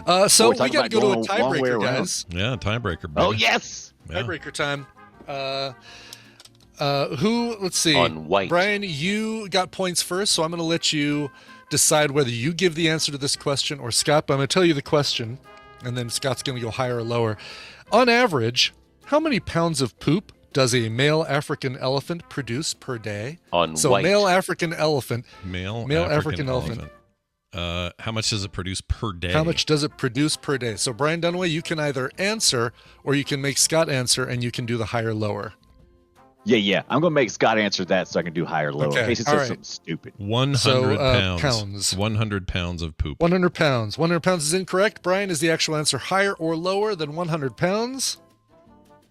We're So we talking got to about go to a going a long way tiebreaker, around. guys. Yeah, tiebreaker. Baby. Oh, yes. Yeah. Tiebreaker time. Let's see. Unwhite. Brian, you got points first, so I'm going to let you decide whether you give the answer to this question or Scott. But I'm going to tell you the question, and then Scott's going to go higher or lower. On average, how many pounds of poop does a male African elephant produce per day? Unwhite. So male African elephant. Male African elephant. How much does it produce per day? How much does it produce per day? So Brian Dunaway, you can either answer or you can make Scott answer, and you can do the higher lower. Yeah. I'm going to make Scott answer that so I can do higher, lower. Okay, In case it all says right. something stupid. 100 pounds. pounds. 100 pounds of poop. 100 pounds. 100 pounds is incorrect. Brian, is the actual answer higher or lower than 100 pounds?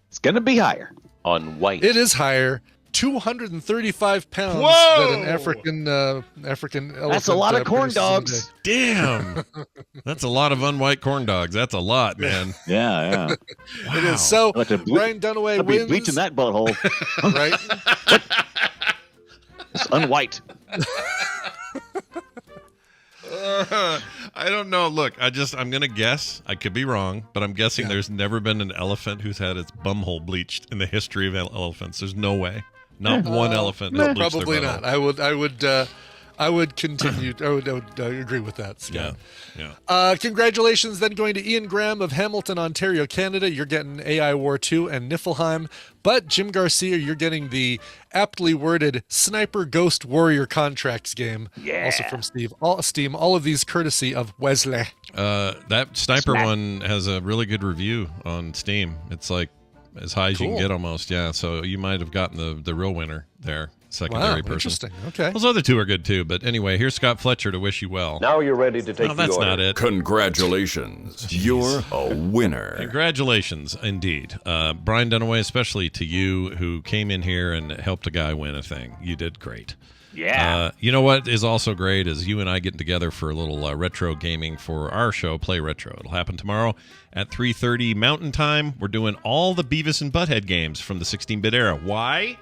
It's going to be higher. Unwhite. It is higher. 235 pounds Whoa! that an African elephant. That's a lot of corn produces in a day. dogs. Damn. That's a lot of unwhite corn dogs. That's a lot, man. Yeah. It is. So I'll have to Brian Dunaway I'll be wins. bleaching that butthole. Right? It's unwhite. I don't know. Look, I'm going to guess. I could be wrong, but I'm guessing there's never been an elephant who's had its bumhole bleached in the history of elephants. There's no way. Not one elephant has bleached Probably their not. butthole. I would continue. I would agree with that, Scott. Yeah. Congratulations then going to Ian Graham of Hamilton, Ontario, Canada. You're getting AI War 2 and Niflheim. But Jim Garcia, you're getting the aptly worded Sniper Ghost Warrior Contracts game. Yeah. Also from Steam. All of these courtesy of Wesley. That sniper one has a really good review on Steam. It's like as high as you can get almost. Yeah. So you might have gotten the real winner there. Secondary person. Interesting. Okay. Those other two are good too. But anyway, here's Scott Fletcher to wish you well. Now you're ready to take No, that's not it. Congratulations. You're a winner. Congratulations, indeed. Brian Dunaway, especially to you who came in here and helped a guy win a thing. You did great. Yeah. You know what is also great is you and I getting together for a little retro gaming for our show, Play Retro. It'll happen tomorrow at 3:30 Mountain Time. We're doing all the Beavis and Butthead games from the 16-bit era. Why?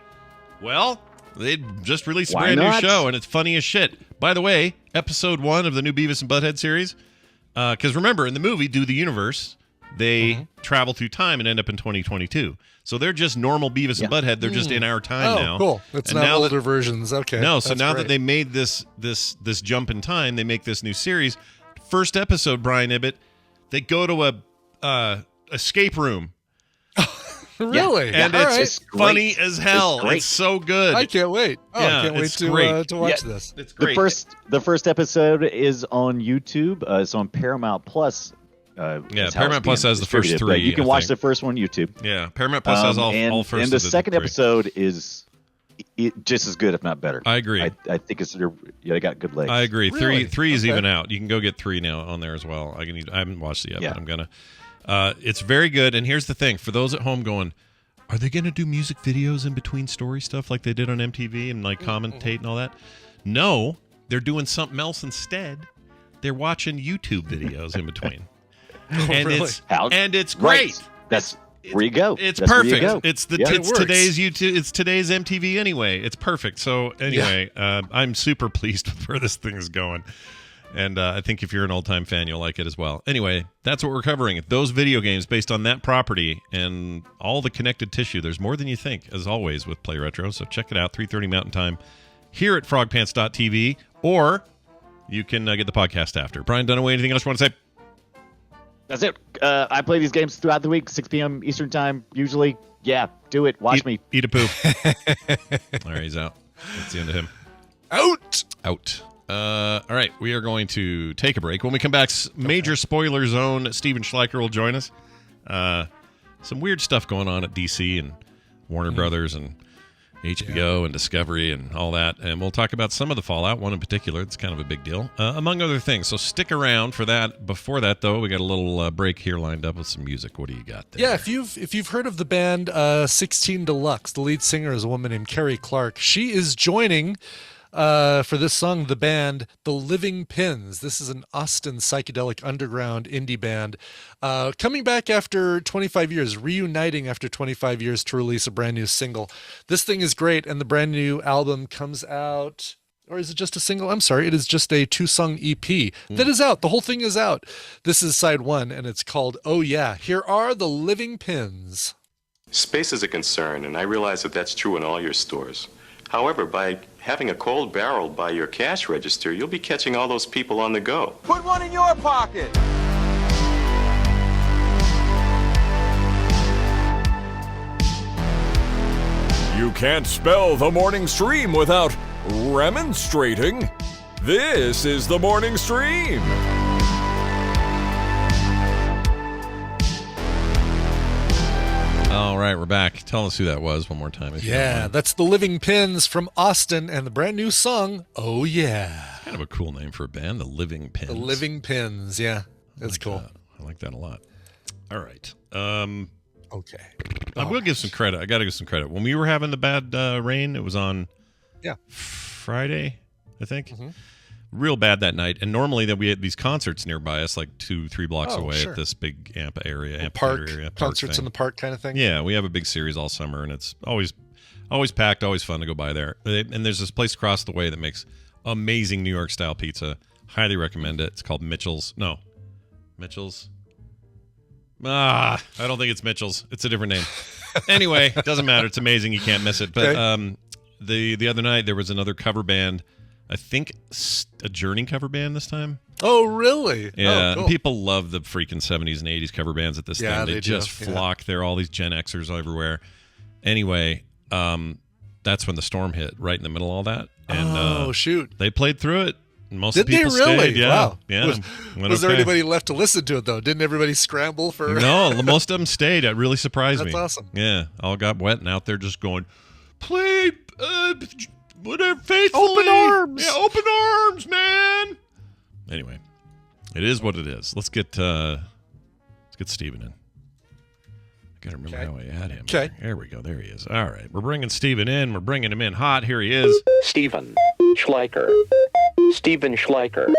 Well, they just released a Why brand new not? show, and it's funny as shit. By the way, episode 1 of the new Beavis and Butthead series, because remember, in the movie Do the Universe, they travel through time and end up in 2022. So they're just normal Beavis and Butthead. They're just in our time now. Oh, cool. It's And not now that- older versions. Okay. No, so That's now great. that they made this jump in time, they make this new series. First episode, Brian Ibbett, they go to a escape room. Really? And All it's right. funny as hell. great. It's so good. I can't wait. Oh, Yeah, I can't wait it's great. to watch Yeah. this. It's The great. first episode is on YouTube. It's on Paramount Plus. Yeah, is how it's Paramount Plus being has the first distributed, 3, but you can I watch think. the first one on YouTube. Yeah, Paramount Plus has all first. And the of second 3. episode is just as good, if not better. I agree. I think they got good legs. I agree. Really? Three is Okay. even out. You can go get 3 now on there as well. I haven't watched it yet, Yeah. but I'm gonna. It's very good. And here's the thing: for those at home going, are they gonna do music videos in between story stuff like they did on MTV and like commentate and all that? No, they're doing something else instead. They're watching YouTube videos in between, and really? it's great. Right. That's where you go. It's That's where you perfect. go. It's Yeah. it's works. today's YouTube. It's today's MTV anyway. It's perfect. So anyway, I'm super pleased with where this thing is going, and I think if you're an old time fan, you'll like it as well. Anyway, that's what we're covering. Those video games based on that property and all the connected tissue. There's more than you think, as always with Play Retro. So check it out. 3:30 Mountain Time here at frogpants.tv, or you can get the podcast after. Brian Dunaway, anything else you want to say? That's it. I play these games throughout the week, 6 p.m. Eastern time, usually. Yeah, do it. Watch me. Eat a poop. All right, he's out. That's the end of him. Out. All right, we are going to take a break. When we come back, major spoiler zone. Steven Schleicher will join us. Some weird stuff going on at DC and Warner Brothers and HBO and Discovery and all that. And we'll talk about some of the fallout, one in particular. It's kind of a big deal, among other things. So stick around for that. Before that, though, we got a little break here lined up with some music. What do you got there? Yeah, if you've heard of the band 16 Deluxe, the lead singer is a woman named Carrie Clark. She is joining for this song, the band The Living Pins. This is an Austin psychedelic underground indie band coming back after 25 years, reuniting after 25 years to release a brand new single. This thing is great, and the brand new album comes out... Or is it just a single? I'm sorry. It is just a 2-song EP that is out. The whole thing is out. This is side 1, and it's called Oh Yeah. Here are the Living Pins. Space is a concern, and I realize that that's true in all your stores. However, by having a cold barrel by your cash register, you'll be catching all those people on the go. Put one in your pocket. You can't spell the morning stream without remonstrating. This is the morning stream. All right, we're back. Tell us who that was one more time. Yeah, that's the Living Pins from Austin and the brand new song, Oh Yeah. Kind of a cool name for a band, the Living Pins. The Living Pins, yeah. That's cool. That. I like that a lot. All right. Okay. I will give some credit. I got to give some credit. When we were having the bad rain, it was on Friday, I think. Mm-hmm. Real bad that night. And normally that we had these concerts nearby us, like 2-3 blocks away at this big amp area. Park area, concerts thing. in the park kind of thing. Yeah, we have a big series all summer, and it's always packed, always fun to go by there. And there's this place across the way that makes amazing New York style pizza. Highly recommend it. It's called Mitchell's. No, Mitchell's. I don't think it's Mitchell's. It's a different name. Anyway, it doesn't matter. It's amazing. You can't miss it. But the other night there was another cover band. I think a Journey cover band this time. Oh, really? Yeah. Oh, cool. People love the freaking 70s and 80s cover bands at this thing. They just flock. There are all these Gen Xers everywhere. Anyway, that's when the storm hit, right in the middle of all that. And, shoot. They played through it. Most Did of the people they really? stayed. Yeah. Wow. Yeah. Was there anybody left to listen to it, though? Didn't everybody scramble for... No, most of them stayed. It really surprised me. That's awesome. Yeah. All got wet and out there just going, play... whatever, faithfully. Open arms. Yeah, open arms, man. Anyway, it is what it is. Let's get Steven in. I gotta remember how I had him. Okay. There we go. There he is. All right. We're bringing Steven in. We're bringing him in hot. Here he is. Steven Schleicher. Steven Schleicher.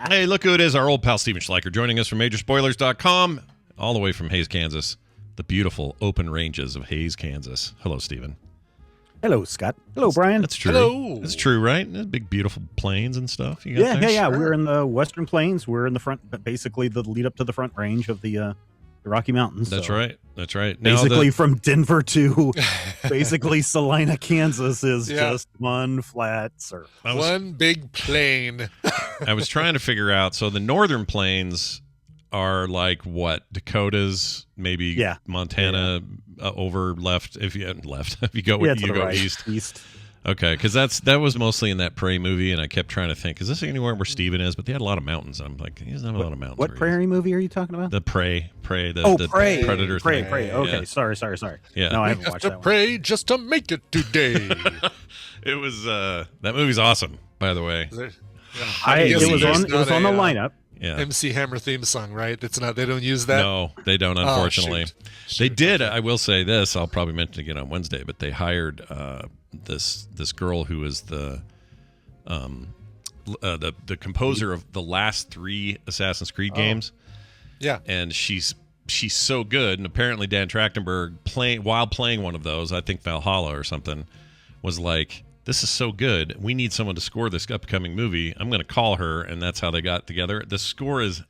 Hey, look who it is. Our old pal Steven Schleicher joining us from Majorspoilers.com, all the way from Hays, Kansas. The beautiful open ranges of Hays, Kansas. Hello, Steven. Hello, Scott. Hello, Brian. That's true. Hello. That's true, right? Big, beautiful plains and stuff. You got there? Yeah. We're in the Western Plains. We're in the front, basically the lead up to the front range of the Rocky Mountains. That's right. That's right. Basically, from Denver to basically Salina, Kansas, is just one flat surf. One big plain. I was trying to figure out. So the northern plains are like what? Dakotas, maybe Montana. Over left if you go east. Okay, because that was mostly in that Prey movie, and I kept trying to think, is this anywhere where Steven is? But they had a lot of mountains. I'm like, he doesn't have a lot of mountains. What prairie movie are you talking about? The Prey, the Prey, Predator Prey. thing. Okay, Yeah. sorry. Yeah, no, I haven't watched that one. Pray just to make it today. It was that movie's awesome, by the way. It was on the lineup. Yeah. MC Hammer theme song, right? It's not. They don't use that. No, they don't. Unfortunately, Shoot, they did. Okay. I will say this. I'll probably mention it again on Wednesday. But they hired this girl who is the composer of the last 3 Assassin's Creed games. Yeah, and she's so good. And apparently, Dan Trachtenberg while playing one of those, I think Valhalla or something, was like, this is so good. We need someone to score this upcoming movie. I'm going to call her, and that's how they got together. The score is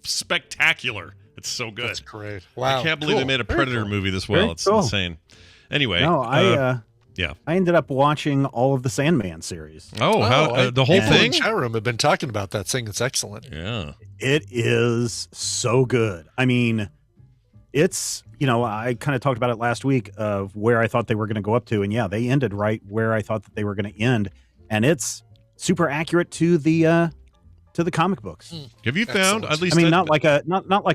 spectacular. It's so good. That's great. Wow. I can't believe they made a Predator movie this well. Very It's cool. insane. Anyway. No, I ended up watching all of the Sandman series. Oh, the whole thing? Chat room have been talking about that, saying it's excellent. Yeah. It is so good. I mean, it's, I kind of talked about it last week of where I thought they were going to go up to. And yeah, they ended right where I thought that they were going to end. And it's super accurate to the comic books. Have you found, at least, I mean, not like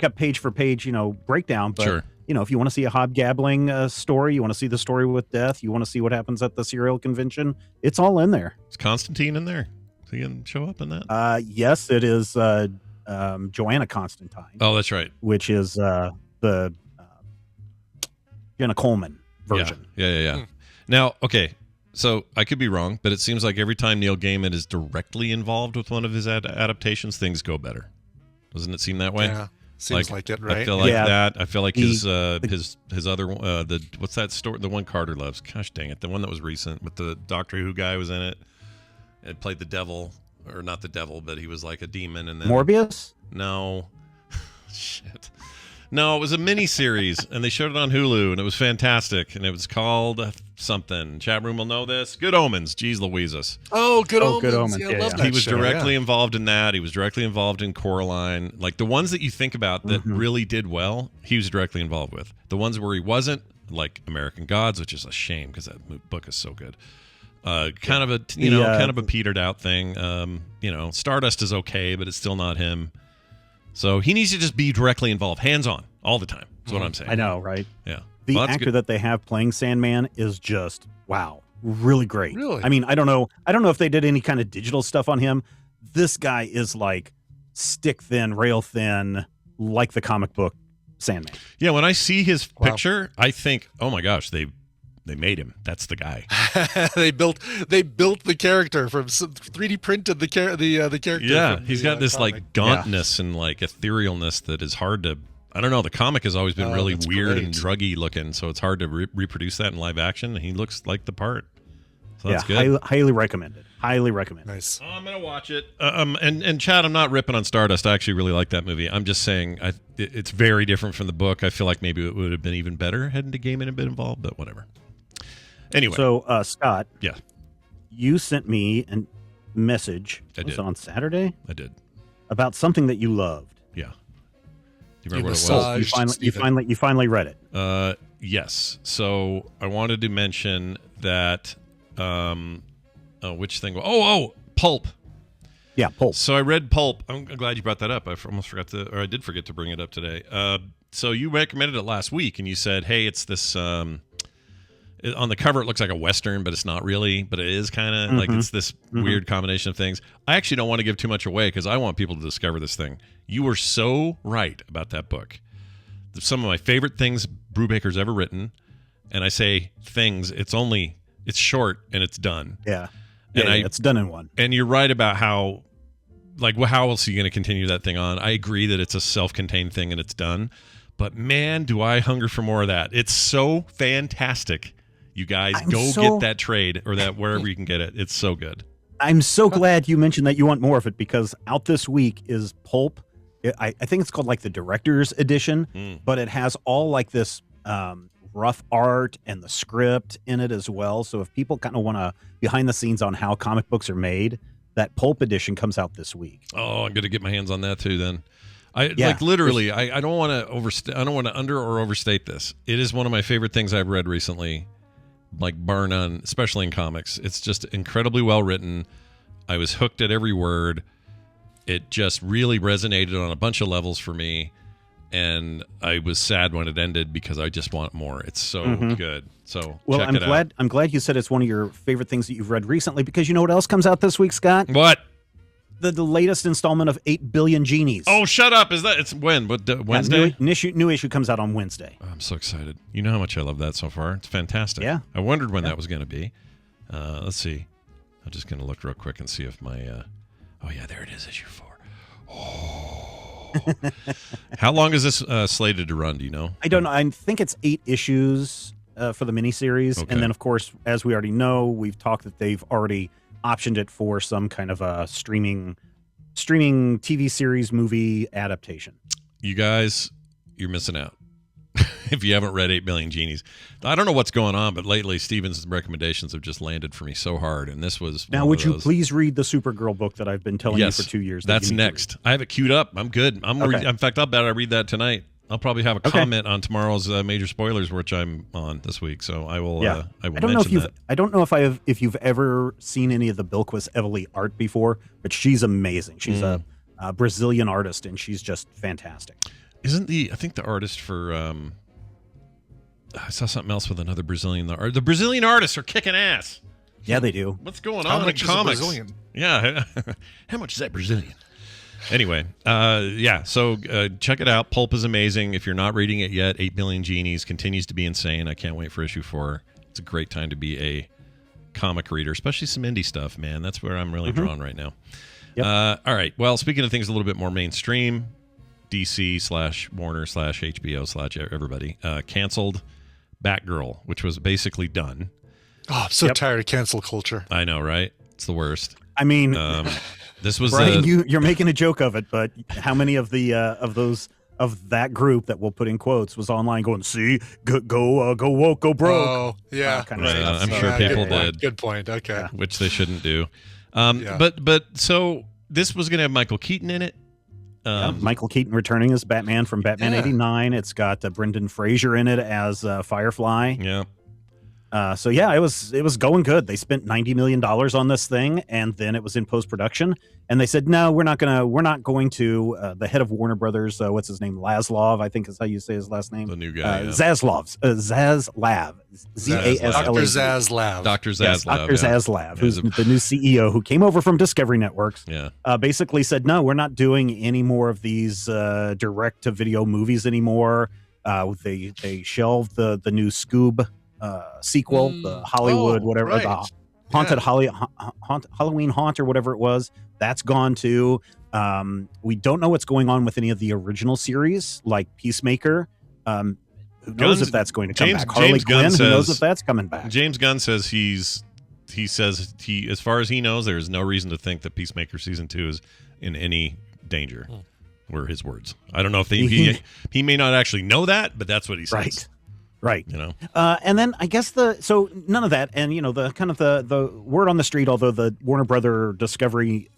a page for page, breakdown, but sure. If you want to see a hobgabbling story, you want to see the story with death, you want to see what happens at the serial convention, it's all in there. Is Constantine in there? Is he going to show up in that? Yes, it is Joanna Constantine. Oh, that's right. Which is the Jenna Coleman version. Yeah. Now, okay, So I could be wrong, but it seems like every time Neil Gaiman is directly involved with one of his adaptations, things go better. Doesn't it seem that way? Yeah, seems like it, right? I feel like that. I feel like his other the what's that story? The one Carter loves. Gosh dang it, the one that was recent with the Doctor Who guy was in it and played the devil, or not the devil, but he was like a demon. And then Morbius? No, shit. No, it was a mini series, and they showed it on Hulu, and it was fantastic. And it was called something. Chat room will know this. Good Omens. Jeez Louises. Oh, Good Omens. Good Omens. Yeah, I love that He was show, directly involved in that. He was directly involved in Coraline. Like the ones that you think about that really did well, he was directly involved with. The ones where he wasn't, like American Gods, which is a shame because that book is so good. Kind of a kind of a petered out thing. Stardust is okay, but it's still not him. So he needs to just be directly involved, hands on, all the time. That's what I'm saying. I know, right? Yeah. The Well, that's actor good. that they have playing Sandman is just wow, really great. Really? I mean, I don't know if they did any kind of digital stuff on him. This guy is like stick thin, rail thin, like the comic book Sandman. Yeah, when I see his picture, I think, oh my gosh, they made him. That's the guy. they built the character from 3D printed the character. Yeah, from he's the, got this comic. like gauntness and like etherealness that is hard to. I don't know. The comic has always been really that's weird great. and druggy looking, so it's hard to reproduce that in live action. And he looks like the part. So that's yeah, good. highly recommended. Highly recommended. Nice. I'm gonna watch it. And Chad, I'm not ripping on Stardust. I actually really like that movie. I'm just saying it's very different from the book. I feel like maybe it would have been even better had Gaiman had been involved, but whatever. Anyway, So Scott, yeah, you sent me a message. I Was did. it on Saturday I did. about something that you loved? Yeah. Do you remember what it was? massaged You finally read it. Yes. So I wanted to mention that. Which thing? Pulp. Yeah, Pulp. So I read Pulp. I'm glad you brought that up. I almost forgot to, or I did forget to bring it up today. So you recommended it last week, and you said, "Hey, it's this." On the cover, it looks like a Western, but it's not really. But it is kind of like it's this weird combination of things. I actually don't want to give too much away because I want people to discover this thing. You were so right about that book. Some of my favorite things Brubaker's ever written, and I say things. It's short and it's done. Yeah. And it's done in one. And you're right about how, like, how else are you going to continue that thing on? I agree that it's a self-contained thing and it's done. But man, do I hunger for more of that. It's so fantastic. You guys get that trade or that wherever you can get it. It's so good. I'm so glad you mentioned that you want more of it because out this week is Pulp. I think it's called like the director's edition, but it has all like this rough art and the script in it as well. So if people kind of want to behind the scenes on how comic books are made, that Pulp edition comes out this week. Oh, I'm going to get my hands on that too then. Like literally, I don't want to I don't want to under or overstate this. It is one of my favorite things I've read recently, like bar none, especially in comics. It's just incredibly well written. I was hooked at every word. It just really resonated on a bunch of levels for me, and I was sad when it ended because I just want more. It's so good. So well, check it out. I'm glad you said it's one of your favorite things that you've read recently because you know what else comes out this week, Scott? What? The latest installment of 8 Billion Genies. Oh, shut up! It's when? What Wednesday? New issue comes out on Wednesday. Oh, I'm so excited. You know how much I love that so far. It's fantastic. Yeah. I wondered when that was going to be. Let's see. I'm just going to look real quick and see if my. Oh yeah, there it is. Issue 4. Oh. How long is this slated to run? Do you know? I don't know. I think it's 8 issues for the miniseries, Okay. and then of course, as we already know, we've talked that they've already optioned it for some kind of a streaming TV series movie adaptation. You guys, you're missing out. If you haven't read 8 Billion Genies. I don't know what's going on, but lately Steven's recommendations have just landed for me so hard, and this was Now, one would of you those. please read the Supergirl book that I've been telling Yes, you for 2 years? that That's you need to next. I have it queued up. I'm good. Okay. In fact, I'll bet I read that tonight. I'll probably have a comment on tomorrow's major spoilers, which I'm on this week. So I will. Yeah. I will I don't know if mention you've. that. I don't know if you've ever seen any of the Bilquis Evely art before, but she's amazing. She's a Brazilian artist, and she's just fantastic. Isn't I think the artist for I saw something else with another Brazilian. The Brazilian artists are kicking ass. Yeah, they do. What's going How on much in is a comics? Brazilian? Yeah, how much is that Brazilian? Anyway, so check it out. Pulp is amazing. If you're not reading it yet, 8 Billion Genies continues to be insane. I can't wait for issue 4. It's a great time to be comic reader, especially some indie stuff, man. That's where I'm really drawn right now. Yep. All right. Well, speaking of things a little bit more mainstream, DC/Warner/HBO/everybody canceled Batgirl, which was basically done. Oh, I'm so tired of cancel culture. I know, right? It's the worst. I mean, this was Brian, you're making a joke of it, but how many of the of that group that we'll put in quotes was online going, see, go woke, go broke. Oh, yeah. Kind of stuff. I'm sure people did. Good point. Okay. Which they shouldn't do. But so this was going to have Michael Keaton in it. Michael Keaton returning as Batman from Batman 89. It's got Brendan Fraser in it as Firefly. Yeah. So yeah, it was going good. They spent $90 million on this thing, and then it was in post-production, and they said, no, we're not going to the head of Warner Brothers, what's his name? Laszlo, I think is how you say his last name. The new guy. Zaslav. Zaslav. Z-A-S-L-A-V. Dr. Zaslav. Dr. Zaslav. Yes, Dr. Zaslav, who's the new CEO who came over from Discovery Networks. Yeah. Basically said, no, we're not doing any more of these direct-to-video movies anymore. They shelved the new Scoob sequel, the Hollywood, the haunted Halloween Haunt or whatever it was. That's gone too. We don't know what's going on with any of the original series, like Peacemaker. Who knows if that's going to come back? Harley Quinn. Who knows if that's coming back? James Gunn says he says as far as he knows, there is no reason to think that Peacemaker season 2 is in any danger. Were his words. I don't know if he may not actually know that, but that's what he says. Right. You know. And then I guess so none of that, and the kind of the word on the street, although the Warner Brother Discovery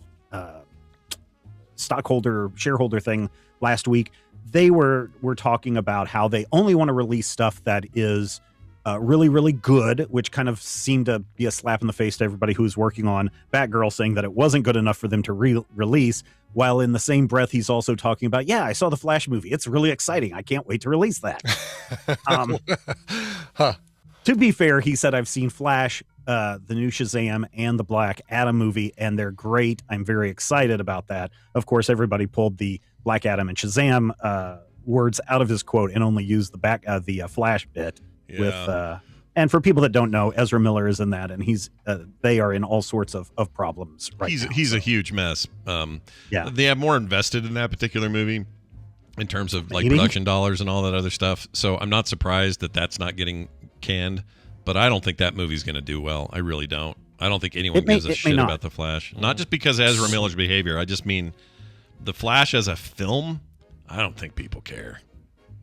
shareholder thing last week, they were talking about how they only want to release stuff that is really, really good, which kind of seemed to be a slap in the face to everybody who's working on Batgirl, saying that it wasn't good enough for them to release. While in the same breath, he's also talking about, I saw the Flash movie. It's really exciting. I can't wait to release that. To be fair, he said, I've seen Flash, the new Shazam, and the Black Adam movie, and they're great. I'm very excited about that. Of course, everybody pulled the Black Adam and Shazam words out of his quote and only used the Flash bit. Yeah. And for people that don't know, Ezra Miller is in that, and they are in all sorts of problems right now. He's a huge mess. They have more invested in that particular movie in terms of like production dollars and all that other stuff. So I'm not surprised that that's not getting canned, but I don't think that movie's going to do well. I really don't. I don't think anyone gives a shit about The Flash. Not just because of Ezra Miller's behavior. I just mean The Flash as a film, I don't think people care.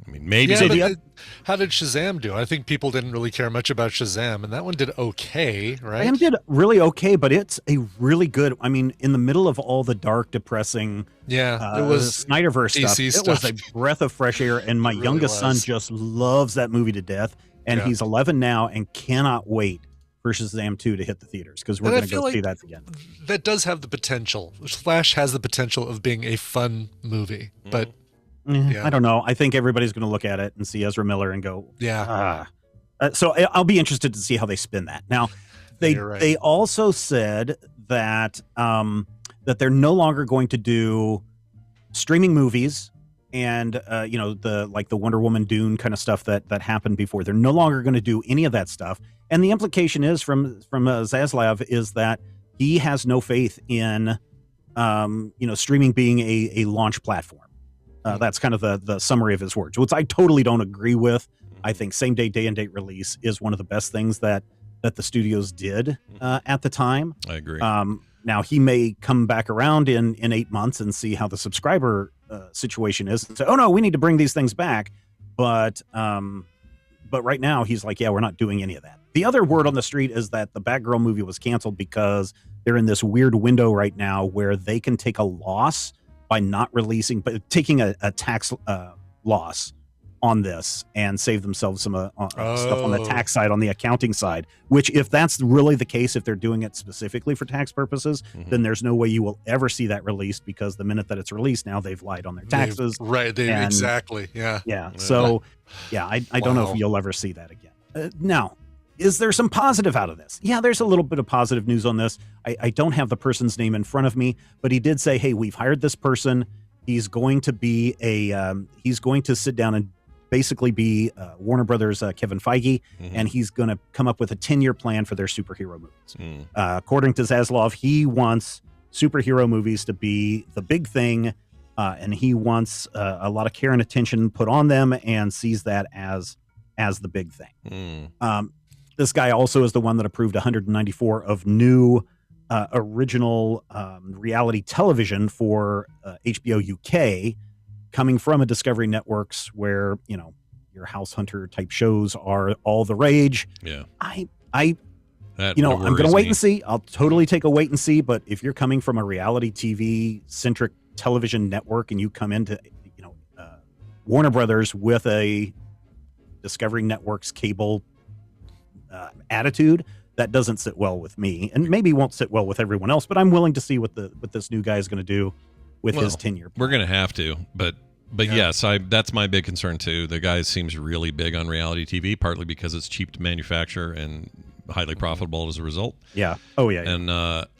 I mean, maybe. Yeah, how did Shazam do? I think people didn't really care much about Shazam, and that one did okay, right? Shazam did really okay, but it's a really good. I mean, in the middle of all the dark, depressing, it was Snyderverse DC stuff. It was a breath of fresh air, and my youngest son just loves that movie to death, and he's 11 now and cannot wait for Shazam 2 to hit the theaters because we're going to go see that again. That does have the potential. Flash has the potential of being a fun movie, but. I don't know. I think everybody's going to look at it and see Ezra Miller and go, so I'll be interested to see how they spin that. Now, they also said that that they're no longer going to do streaming movies and the Wonder Woman Dune kind of stuff that happened before. They're no longer going to do any of that stuff. And the implication is from Zaslav is that he has no faith in streaming being a launch platform. That's kind of the summary of his words, which I totally don't agree with. I think same day and date release is one of the best things that the studios did at the time. I agree. Now he may come back around in 8 months and see how the subscriber situation is and say, oh no, we need to bring these things back. But right now he's like, we're not doing any of that. The other word on the street is that the Batgirl movie was canceled because they're in this weird window right now where they can take a loss by not releasing, but taking a tax loss on this and save themselves some stuff on the tax side, on the accounting side, which if that's really the case, if they're doing it specifically for tax purposes, then there's no way you will ever see that released because the minute that it's released, now they've lied on their taxes. Exactly. Yeah. So, I don't know if you'll ever see that again. Now, is there some positive out of this? Yeah, there's a little bit of positive news on this. I don't have the person's name in front of me, but he did say, hey, we've hired this person. He's going to be he's going to sit down and basically be Warner Brothers Kevin Feige, and he's going to come up with a 10-year plan for their superhero movies. According to Zaslav, he wants superhero movies to be the big thing, and he wants a lot of care and attention put on them, and sees that as the big thing. This guy also is the one that approved 194 of new original reality television for HBO UK, coming from a Discovery Networks where, your House Hunter type shows are all the rage. Yeah. I'm going to wait and see. I'll totally take a wait and see. But if you're coming from a reality TV centric television network and you come into, Warner Brothers with a Discovery Networks cable attitude, that doesn't sit well with me, and maybe won't sit well with everyone else. But I'm willing to see what this new guy is going to do with his tenure. We're going to have to, but yes, that's my big concern too. The guy seems really big on reality TV, partly because it's cheap to manufacture and highly profitable as a result. Yeah. Oh yeah. And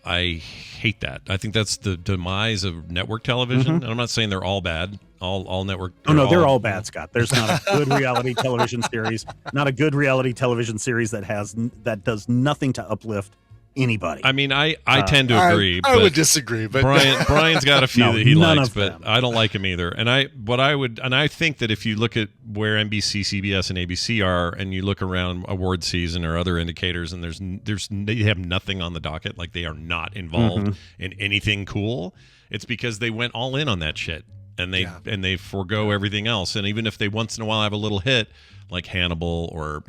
I hate that. I think that's the demise of network television. And I'm not saying they're all bad. All network. They're all bad, Scott. There's not a good reality television series. Not a good reality television series that does nothing to uplift anybody. I mean, I tend to agree. I would disagree, but Brian's got a few that he likes, but them. I don't like him either. And I think that if you look at where NBC, CBS, and ABC are, and you look around award season or other indicators, and they have nothing on the docket, like they are not involved in anything cool. It's because they went all in on that shit, and they forego everything else. And even if they once in a while have a little hit, like Hannibal or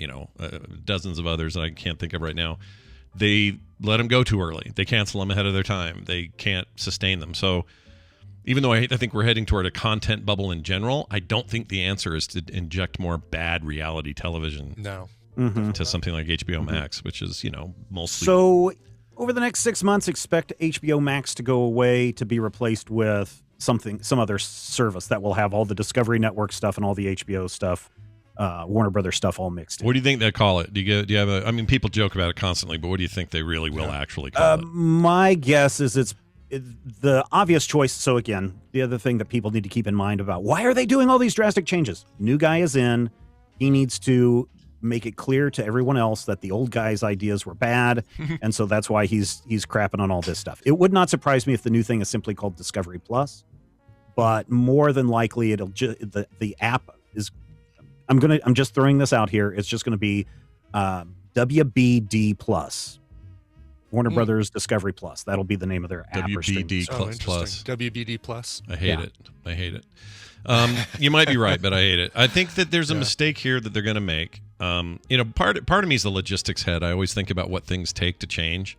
dozens of others that I can't think of right now, they let them go too early. They cancel them ahead of their time. They can't sustain them. So even though I think we're heading toward a content bubble in general, I don't think the answer is to inject more bad reality television to something like HBO Max, which is, mostly. So over the next 6 months, expect HBO Max to go away to be replaced with some other service that will have all the Discovery Network stuff and all the HBO stuff, Warner Brothers stuff all mixed in. What do you think they call it? Do you have people joke about it constantly, but what do you think they really will actually call it? My guess is it's the obvious choice. So again, the other thing that people need to keep in mind about why are they doing all these drastic changes? New guy is in. He needs to make it clear to everyone else that the old guy's ideas were bad, and so that's why he's crapping on all this stuff. It would not surprise me if the new thing is simply called Discovery Plus, but more than likely it'll the app is. I'm just throwing this out here. It's just going to be WBD Plus, Warner Brothers Discovery Plus. That'll be the name of their app. WBD Plus. WBD Plus. I hate it. You might be right, but I hate it. I think that there's a mistake here that they're going to make. Part of me is the logistics head. I always think about what things take to change,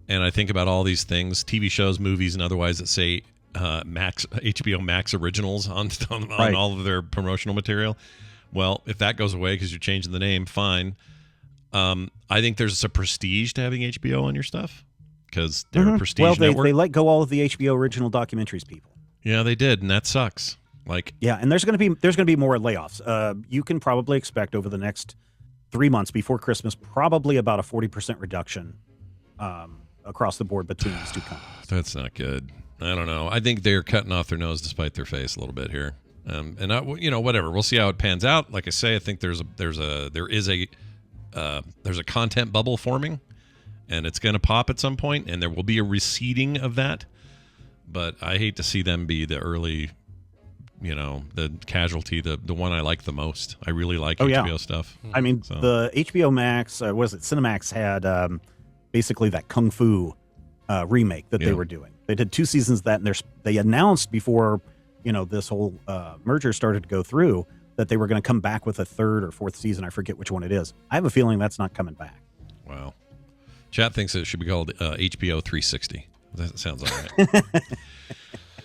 and I think about all these things, TV shows, movies, and otherwise that say HBO Max originals on all of their promotional material. Well, if that goes away because you're changing the name, fine. I think there's a prestige to having HBO on your stuff because they're a prestige network. They let go all of the HBO original documentaries people. Yeah, they did, and that sucks. And there's going to be more layoffs. You can probably expect over the next 3 months before Christmas, probably about a 40% reduction across the board between these two companies. That's not good. I don't know. I think they're cutting off their nose to spite their face a little bit here. Whatever. We'll see how it pans out. Like I say, I think there's a content bubble forming, and it's going to pop at some point, and there will be a receding of that. But I hate to see them be the early, the casualty, the one I like the most. I really like HBO stuff. I mean, the HBO Max, Cinemax had basically that Kung Fu remake that they were doing. They did 2 seasons of that, and they announced before this whole merger started to go through that they were going to come back with a 3rd or 4th season. I forget which one it is. I have a feeling that's not coming back. Wow. Chat thinks it should be called HBO 360. That sounds all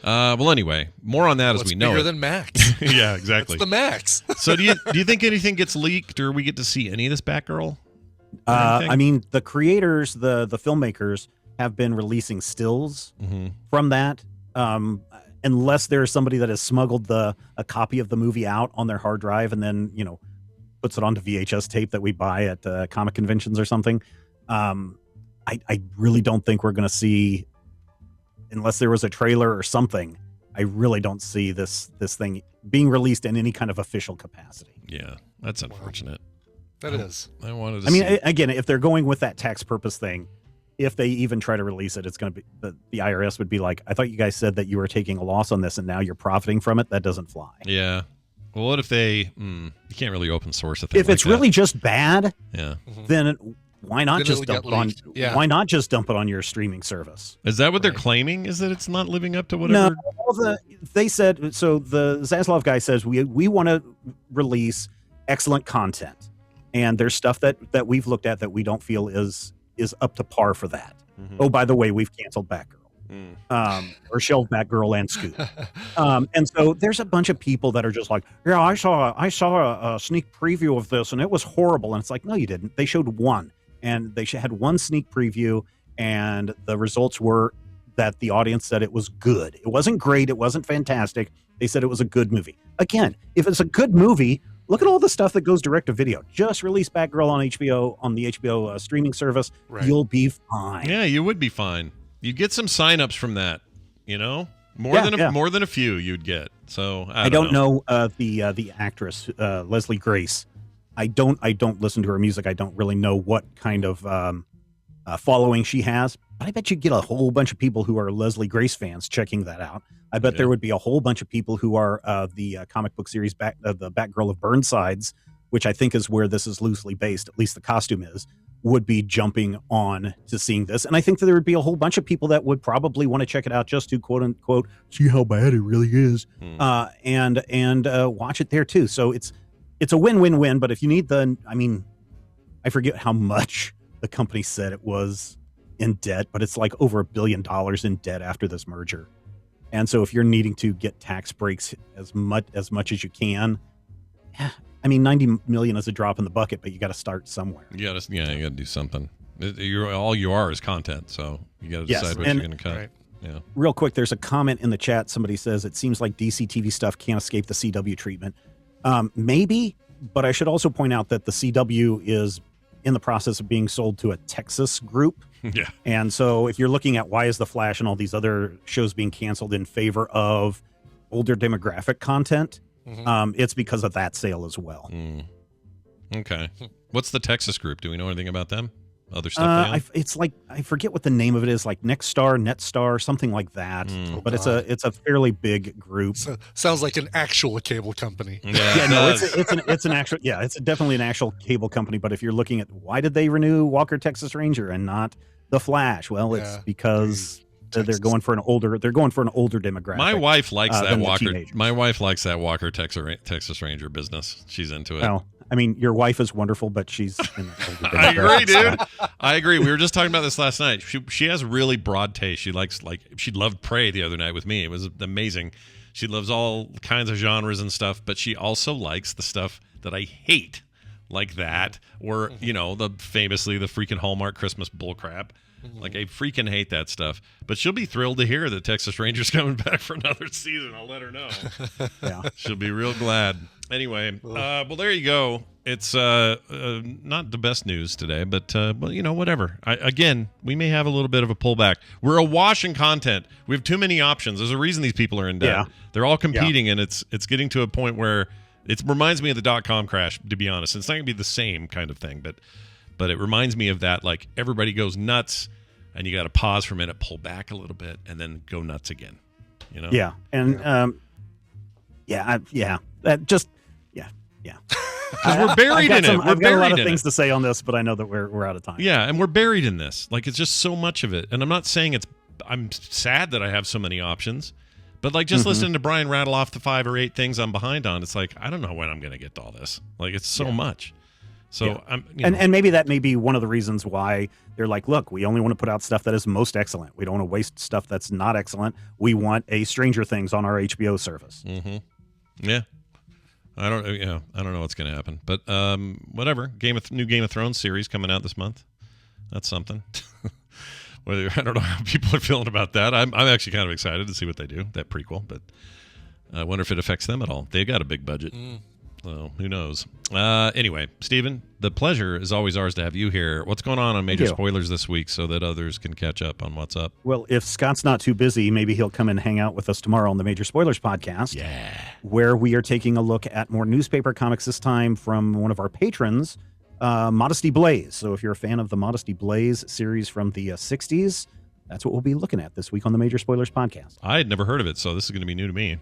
right. Well, anyway, more on that as we know. Bigger than Max. Yeah, exactly. It's the Max. So do you think anything gets leaked, or we get to see any of this Batgirl? I mean, the creators, the filmmakers have been releasing stills from that. Unless there's somebody that has smuggled a copy of the movie out on their hard drive and then, puts it onto VHS tape that we buy at comic conventions or something. I really don't think we're going to see, unless there was a trailer or something, I really don't see this thing being released in any kind of official capacity. Yeah, that's unfortunate. That is. I wanted to. I mean, again, if they're going with that tax purpose thing, if they even try to release it, it's going to be the IRS would be like, I thought you guys said that you were taking a loss on this and now you're profiting from it. That doesn't fly. Yeah. Well, what if they? You can't really open source a thing. If it's really just bad, then why not Then just it'll dump get it on? leaked. Yeah. Why not just dump it on your streaming service? Is that what they're claiming? Is that it's not living up to whatever? No, they said so. The Zaslav guy says we want to release excellent content, and there's stuff that we've looked at that we don't feel is up to par for that. Oh, by the way, we've canceled Batgirl. Or shelved Batgirl and Scoop. And so there's a bunch of people that are just like, yeah, I saw a sneak preview of this and it was horrible. And it's like, no, you didn't. They showed one, and they had one sneak preview, and the results were that the audience said it was good. It wasn't great. It wasn't fantastic. They said it was a good movie. Again, if it's a good movie, look at all the stuff that goes direct to video. Just release Batgirl on HBO, on the HBO streaming service. Right. You'll be fine. Yeah, you would be fine. You'd get some signups from that, more than a few you'd get. So I don't know the actress Leslie Grace. I don't listen to her music. I don't really know what kind of following she has, but I bet you get a whole bunch of people who are Leslie Grace fans checking that out. I bet there would be a whole bunch of people who are the comic book series the Batgirl of Burnsides, which I think is where this is loosely based. At least the costume is. Would be jumping on to seeing this. And I think that there would be a whole bunch of people that would probably want to check it out just to quote unquote see how bad it really is, and watch it there too. So it's a win-win-win. But if you need I forget how much the company said it was in debt, but it's like over $1 billion in debt after this merger. And so if you're needing to get tax breaks as much as you can, 90 million is a drop in the bucket, but you got to start somewhere. You got to do something. All you are is content, so you got to decide what you're going to cut. Right. Yeah. Real quick, there's a comment in the chat. Somebody says it seems like DC TV stuff can't escape the CW treatment. Maybe, but I should also point out that the CW is in the process of being sold to a Texas group. Yeah. And so if you're looking at why is The Flash and all these other shows being canceled in favor of older demographic content, it's because of that sale as well. Okay. What's the Texas group? Do we know anything about them? Other stuff? It's like, I forget what the name of it is, like Netstar, something like that. But it's a fairly big group. So, sounds like an actual cable company. It's an actual, it's definitely an actual cable company. But if you're looking at why did they renew Walker Texas Ranger and not The Flash? Well, it's because they're going for an older demographic. My wife likes that Walker. My wife likes that Walker Texas Ranger business. She's into it. Well, your wife is wonderful, but she's in I agree, dude. I agree. We were just talking about this last night. She has really broad taste. She likes she loved Prey the other night with me. It was amazing. She loves all kinds of genres and stuff, but she also likes the stuff that I hate, like that, or famously the freaking Hallmark Christmas bullcrap. Like, I freaking hate that stuff. But she'll be thrilled to hear that Texas Ranger's coming back for another season. I'll let her know. Yeah. She'll be real glad. Anyway, well, there you go. It's not the best news today, but whatever. Again, we may have a little bit of a pullback. We're awash in content. We have too many options. There's a reason these people are in debt. Yeah. They're all competing, and it's getting to a point where it reminds me of the .com crash, to be honest. It's not going to be the same kind of thing, but it reminds me of that. Like, everybody goes nuts, and you got to pause for a minute, pull back a little bit, and then go nuts again. Yeah, and we're buried in it. I've got a lot of things to say on this, but I know that we're out of time. Yeah, and we're buried in this. Like, it's just so much of it. And I'm not saying I'm sad that I have so many options, but like just listening to Brian rattle off the 5 or 8 things I'm behind on, it's like, I don't know when I'm going to get to all this. Like, it's so much. So and maybe that may be one of the reasons why they're like, look, we only want to put out stuff that is most excellent. We don't want to waste stuff that's not excellent. We want a Stranger Things on our HBO service. Yeah. I don't know what's going to happen, but whatever. New Game of Thrones series coming out this month. That's something. I don't know how people are feeling about that. I'm actually kind of excited to see what they do, that prequel, but I wonder if it affects them at all. They got a big budget. So who knows? Anyway, Steven, the pleasure is always ours to have you here. What's going on Major Spoilers this week so that others can catch up on what's up? Well, if Scott's not too busy, maybe he'll come and hang out with us tomorrow on the Major Spoilers podcast. Yeah. Where we are taking a look at more newspaper comics, this time from one of our patrons, Modesty Blaze. So if you're a fan of the Modesty Blaze series from the 60s, that's what we'll be looking at this week on the Major Spoilers podcast. I had never heard of it, so this is going to be new to me.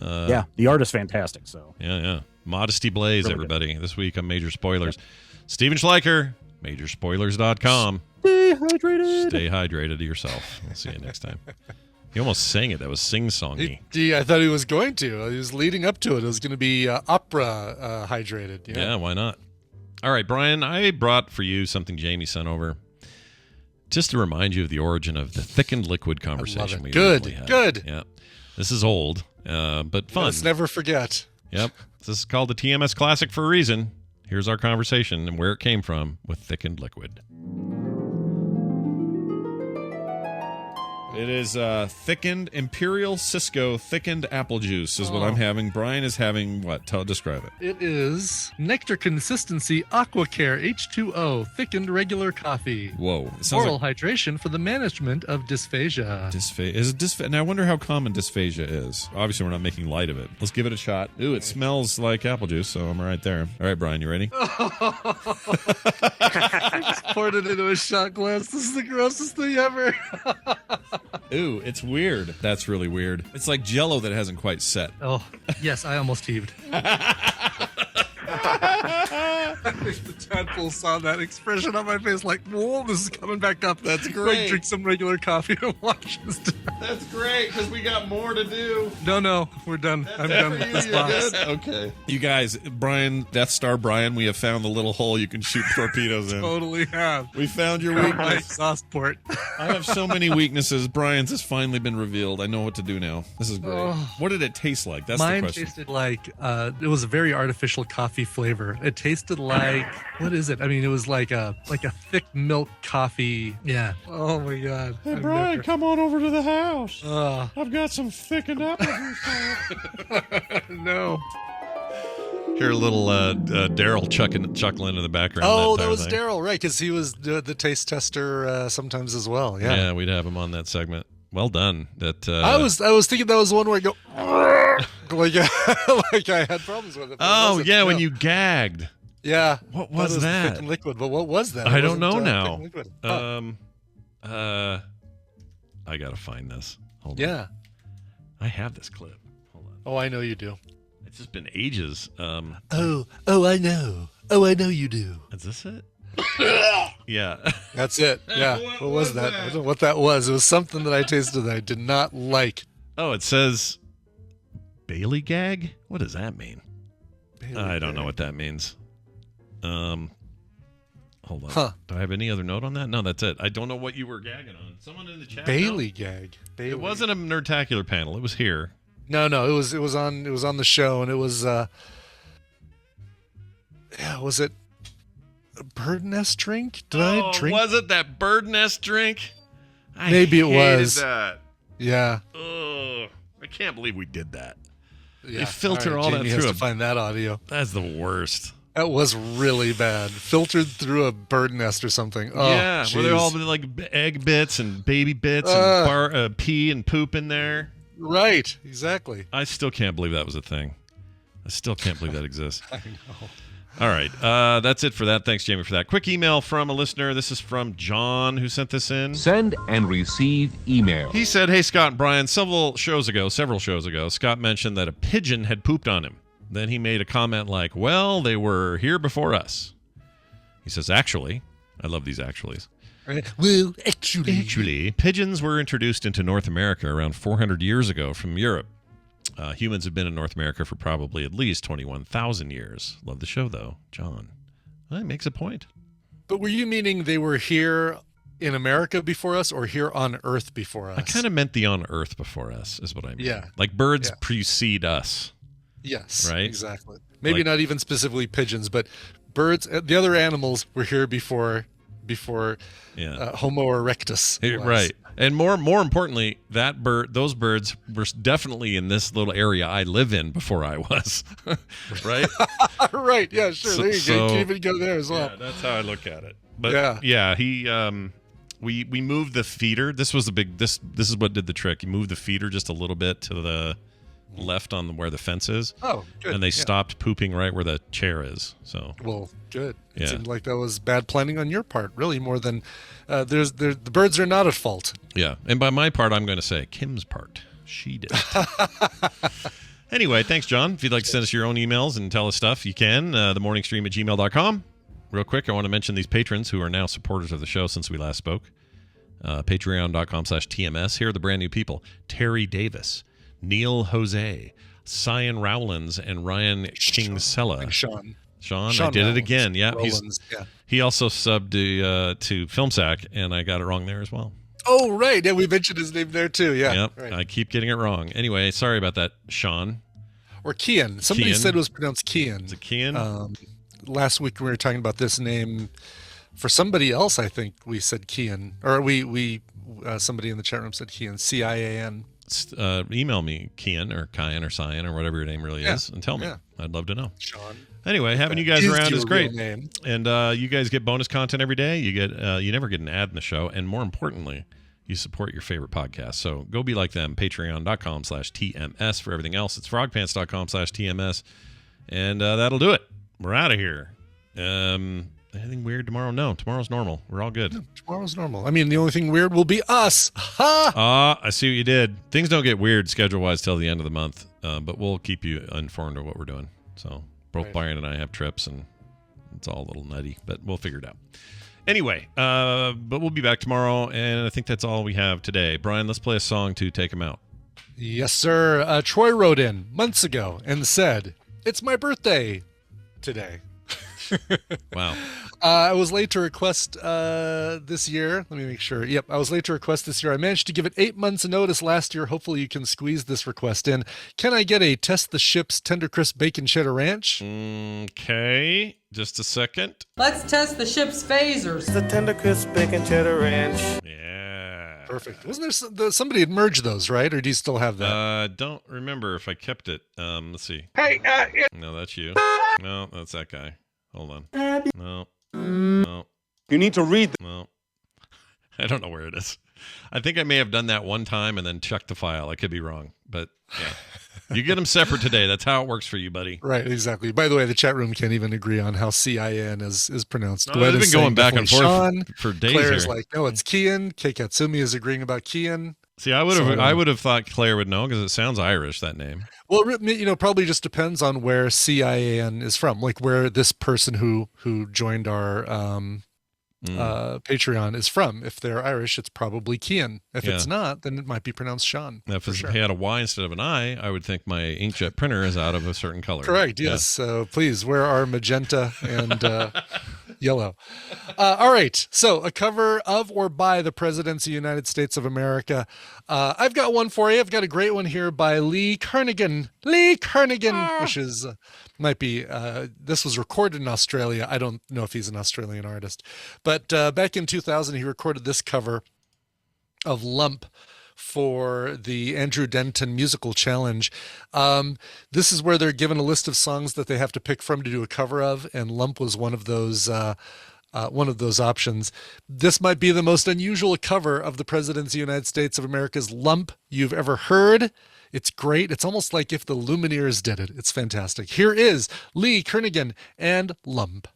Yeah, the art is fantastic. So yeah. Modesty Blaze, really everybody. Good. This week on Major Spoilers. Steven Schleicher, majorspoilers.com. Stay hydrated. Stay hydrated to yourself. We'll see you next time. He almost sang it. That was sing-songy. I thought he was going to. He was leading up to it. It was going to be opera hydrated. Yeah, why not? All right, Brian, I brought for you something Jamie sent over just to remind you of the origin of the thickened liquid conversation we Good. Yeah. This is old, but fun. Let's never forget. Yep. This is called the TMS Classic for a reason. Here's our conversation and where it came from with thickened liquid. It is thickened Imperial Cisco thickened apple juice is what I'm having. Brian is having what? Describe it. It is nectar consistency AquaCare H2O thickened regular coffee. Whoa. Oral hydration for the management of dysphagia. Is it dysphagia? Now I wonder how common dysphagia is. Obviously we're not making light of it. Let's give it a shot. Ooh, it smells like apple juice, so I'm right there. All right, Brian, you ready? I just poured it into a shot glass. This is the grossest thing ever. Ooh, it's weird. That's really weird. It's like Jell-O that hasn't quite set. Oh, yes, I almost heaved. I think the tadpole saw that expression on my face like, whoa, this is coming back up. That's great. Like, drink some regular coffee and watch this. That's great, because we got more to do. No, we're done. I'm done with this box. Okay. You guys, Brian, Death Star Brian, we have found the little hole you can shoot torpedoes in. Totally have. We found your weakness. My exhaust port. I have so many weaknesses. Brian's has finally been revealed. I know what to do now. This is great. Oh. What did it taste like? That's Mine the question. Tasted like, it was a very artificial coffee flavor. It tasted like, what is it? I mean, it was like a thick milk coffee. Yeah. Oh my God. Hey, Brian, come on over to the house. I've got some thickened apple juice. No. Hear a little Daryl chuckling in the background. Oh, that was Daryl, right? Because he was the taste tester sometimes as well. Yeah, we'd have him on that segment. Well done. That I was thinking that was the one where I go like I had problems with it. Oh yeah, when you gagged. Yeah. What was that? Thick liquid, but what was that? I don't know now. I gotta find this. Hold on. I have this clip. Hold on. Oh, I know you do. It's just been ages. I know. I know you do. Is this it? Yeah. That's it. Yeah. What was that? I don't know what that was. It was something that I tasted that I did not like. Oh, it says Bailey gag? What does that mean? I don't know what that means. Hold on. Huh. Do I have any other note on that? No, that's it. I don't know what you were gagging on. Someone in the chat. Bailey gag. Bailey. It wasn't a Nerdtacular panel. It was here. No, it was on the show, and it was was it a bird nest drink? Did I drink? Was it that bird nest drink? Maybe it was. That. Yeah. Ugh. I can't believe we did that. Yeah. They filter all Jamie that has through. To find that audio. That's the worst. That was really bad. Filtered through a bird nest or something. Oh, yeah, geez. where they're all like egg bits and baby bits and pee and poop in there. Right, exactly. I still can't believe that was a thing. I still can't believe that exists. I know. All right, that's it for that. Thanks, Jamie, for that. Quick email from a listener. This is from John, who sent this in. Send and receive email. He said, "Hey, Scott and Brian, several shows ago, Scott mentioned that a pigeon had pooped on him. Then he made a comment like, well, they were here before us. He says, actually, I love these actuallys. Well, actually, pigeons were introduced into North America around 400 years ago from Europe. Humans have been in North America for probably at least 21,000 years. Love the show, though, John. Well, he makes a point. But were you meaning they were here in America before us or here on Earth before us? I kind of meant the on Earth before us is what I mean. Yeah. Like birds precede us. Yes, right? Exactly. Maybe not even specifically pigeons, but birds, the other animals were here before before Yeah. Homo erectus. was. Right. And more importantly, those birds were definitely in this little area I live in before I was. Right? Right. Yeah, sure. There you go. You can even go there as well. Yeah, that's how I look at it. But he we moved the feeder. This was this is what did the trick. You moved the feeder just a little bit to the left on where the fence is. Oh, good. And they stopped pooping right where the chair is. So well, good. It Yeah. seemed like that was bad planning on your part, really, more than the birds are not at fault. Yeah. And by my part, I'm going to say Kim's part. She did it. Anyway, thanks, John. If you'd like to send us your own emails and tell us stuff, you can. themorningstream@gmail.com. Real quick, I want to mention these patrons who are now supporters of the show since we last spoke. Patreon.com/TMS. Here are the brand new people. Terry Davis, Neil Jose, Cyan Rowlands, and Ryan Kingsella. Sean, I did Rowlands. it again. Yeah, Rowlands, he also subbed to FilmSack, and I got it wrong there as well. Oh, right. Yeah, we mentioned his name there, too. Yeah. Yep, Right. I keep getting it wrong. Anyway, sorry about that, Sean. Or Kian. Somebody Kian. said it was pronounced Kian. Is it Kian? Last week we were talking about this name for somebody else. I think we said Kian, or we somebody in the chat room said Kian, Cian. Email me, Kian or Kyan or Cyan or whatever your name really is, and tell me. Yeah. I'd love to know. Sean. Anyway, having you guys Is around your is great, real name. and you guys get bonus content every day. You get you never get an ad in the show, and more importantly, you support your favorite podcast. So go be like them. Patreon.com/TMS for everything else. It's frogpants.com/TMS, and that'll do it. We're out of here. Anything weird tomorrow? No, tomorrow's normal. We're all good. No, tomorrow's normal. I mean, the only thing weird will be us. Ha! I see what you did. Things don't get weird schedule-wise till the end of the month, but we'll keep you informed of what we're doing. So both Brian and I have trips, and it's all a little nutty, but we'll figure it out. Anyway, but we'll be back tomorrow, and I think that's all we have today. Brian, let's play a song to take him out. Yes, sir. Troy wrote in months ago and said, "It's my birthday today." Wow. I was late to request this year. Let me make sure. Yep, I was late to request this year. I managed to give it 8 months notice last year. Hopefully you can squeeze this request in. Can I get a Test the Ship's Tender Crisp Bacon Cheddar Ranch? Okay, just a second. Let's test the ship's phasers. The Tender Crisp Bacon Cheddar Ranch. Yeah. Perfect. Wasn't there somebody had merged those, right? Or do you still have that? Don't remember if I kept it. Let's see. Hey, No, that's you. No, that's that guy. Hold on. No. You need to read. No. I don't know where it is. I think I may have done that one time and then checked the file. I could be wrong, but yeah. You get them separate today. That's how it works for you, buddy. Right, exactly. By the way, the chat room can't even agree on how CIN is pronounced. No, they've been going back and forth Sean. for days Claire's here. like, no, it's Kian. Kei Katsumi is agreeing about Kian. See, I would have thought Claire would know because it sounds Irish, that name. Well, probably just depends on where CIN is from, like where this person who joined our Patreon is from. If they're Irish, it's probably Kian. If it's not, then it might be pronounced Sean. Now, if he had a Y instead of an I would think my inkjet printer is out of a certain color. Correct, yes. So please, where are magenta and yellow? All right, so a cover of or by the Presidents of the United States of America. I've got one for you. I've got a great one here by Lee Kernaghan. Which is... might be this was recorded in Australia. I don't know if he's an Australian artist, but back in 2000 he recorded this cover of Lump for the Andrew Denton Musical Challenge. This is where they're given a list of songs that they have to pick from to do a cover of, and Lump was one of those options. This might be the most unusual cover of the Presidents of the United States of America's Lump you've ever heard. It's great. It's almost like if the Lumineers did it. It's fantastic. Here is Lee Kernaghan and Lump.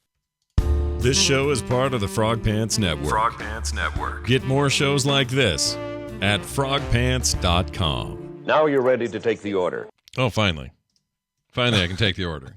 This show is part of the Frog Pants Network. Frog Pants Network. Get more shows like this at frogpants.com. Now you're ready to take the order. Oh, finally. Finally, I can take the order.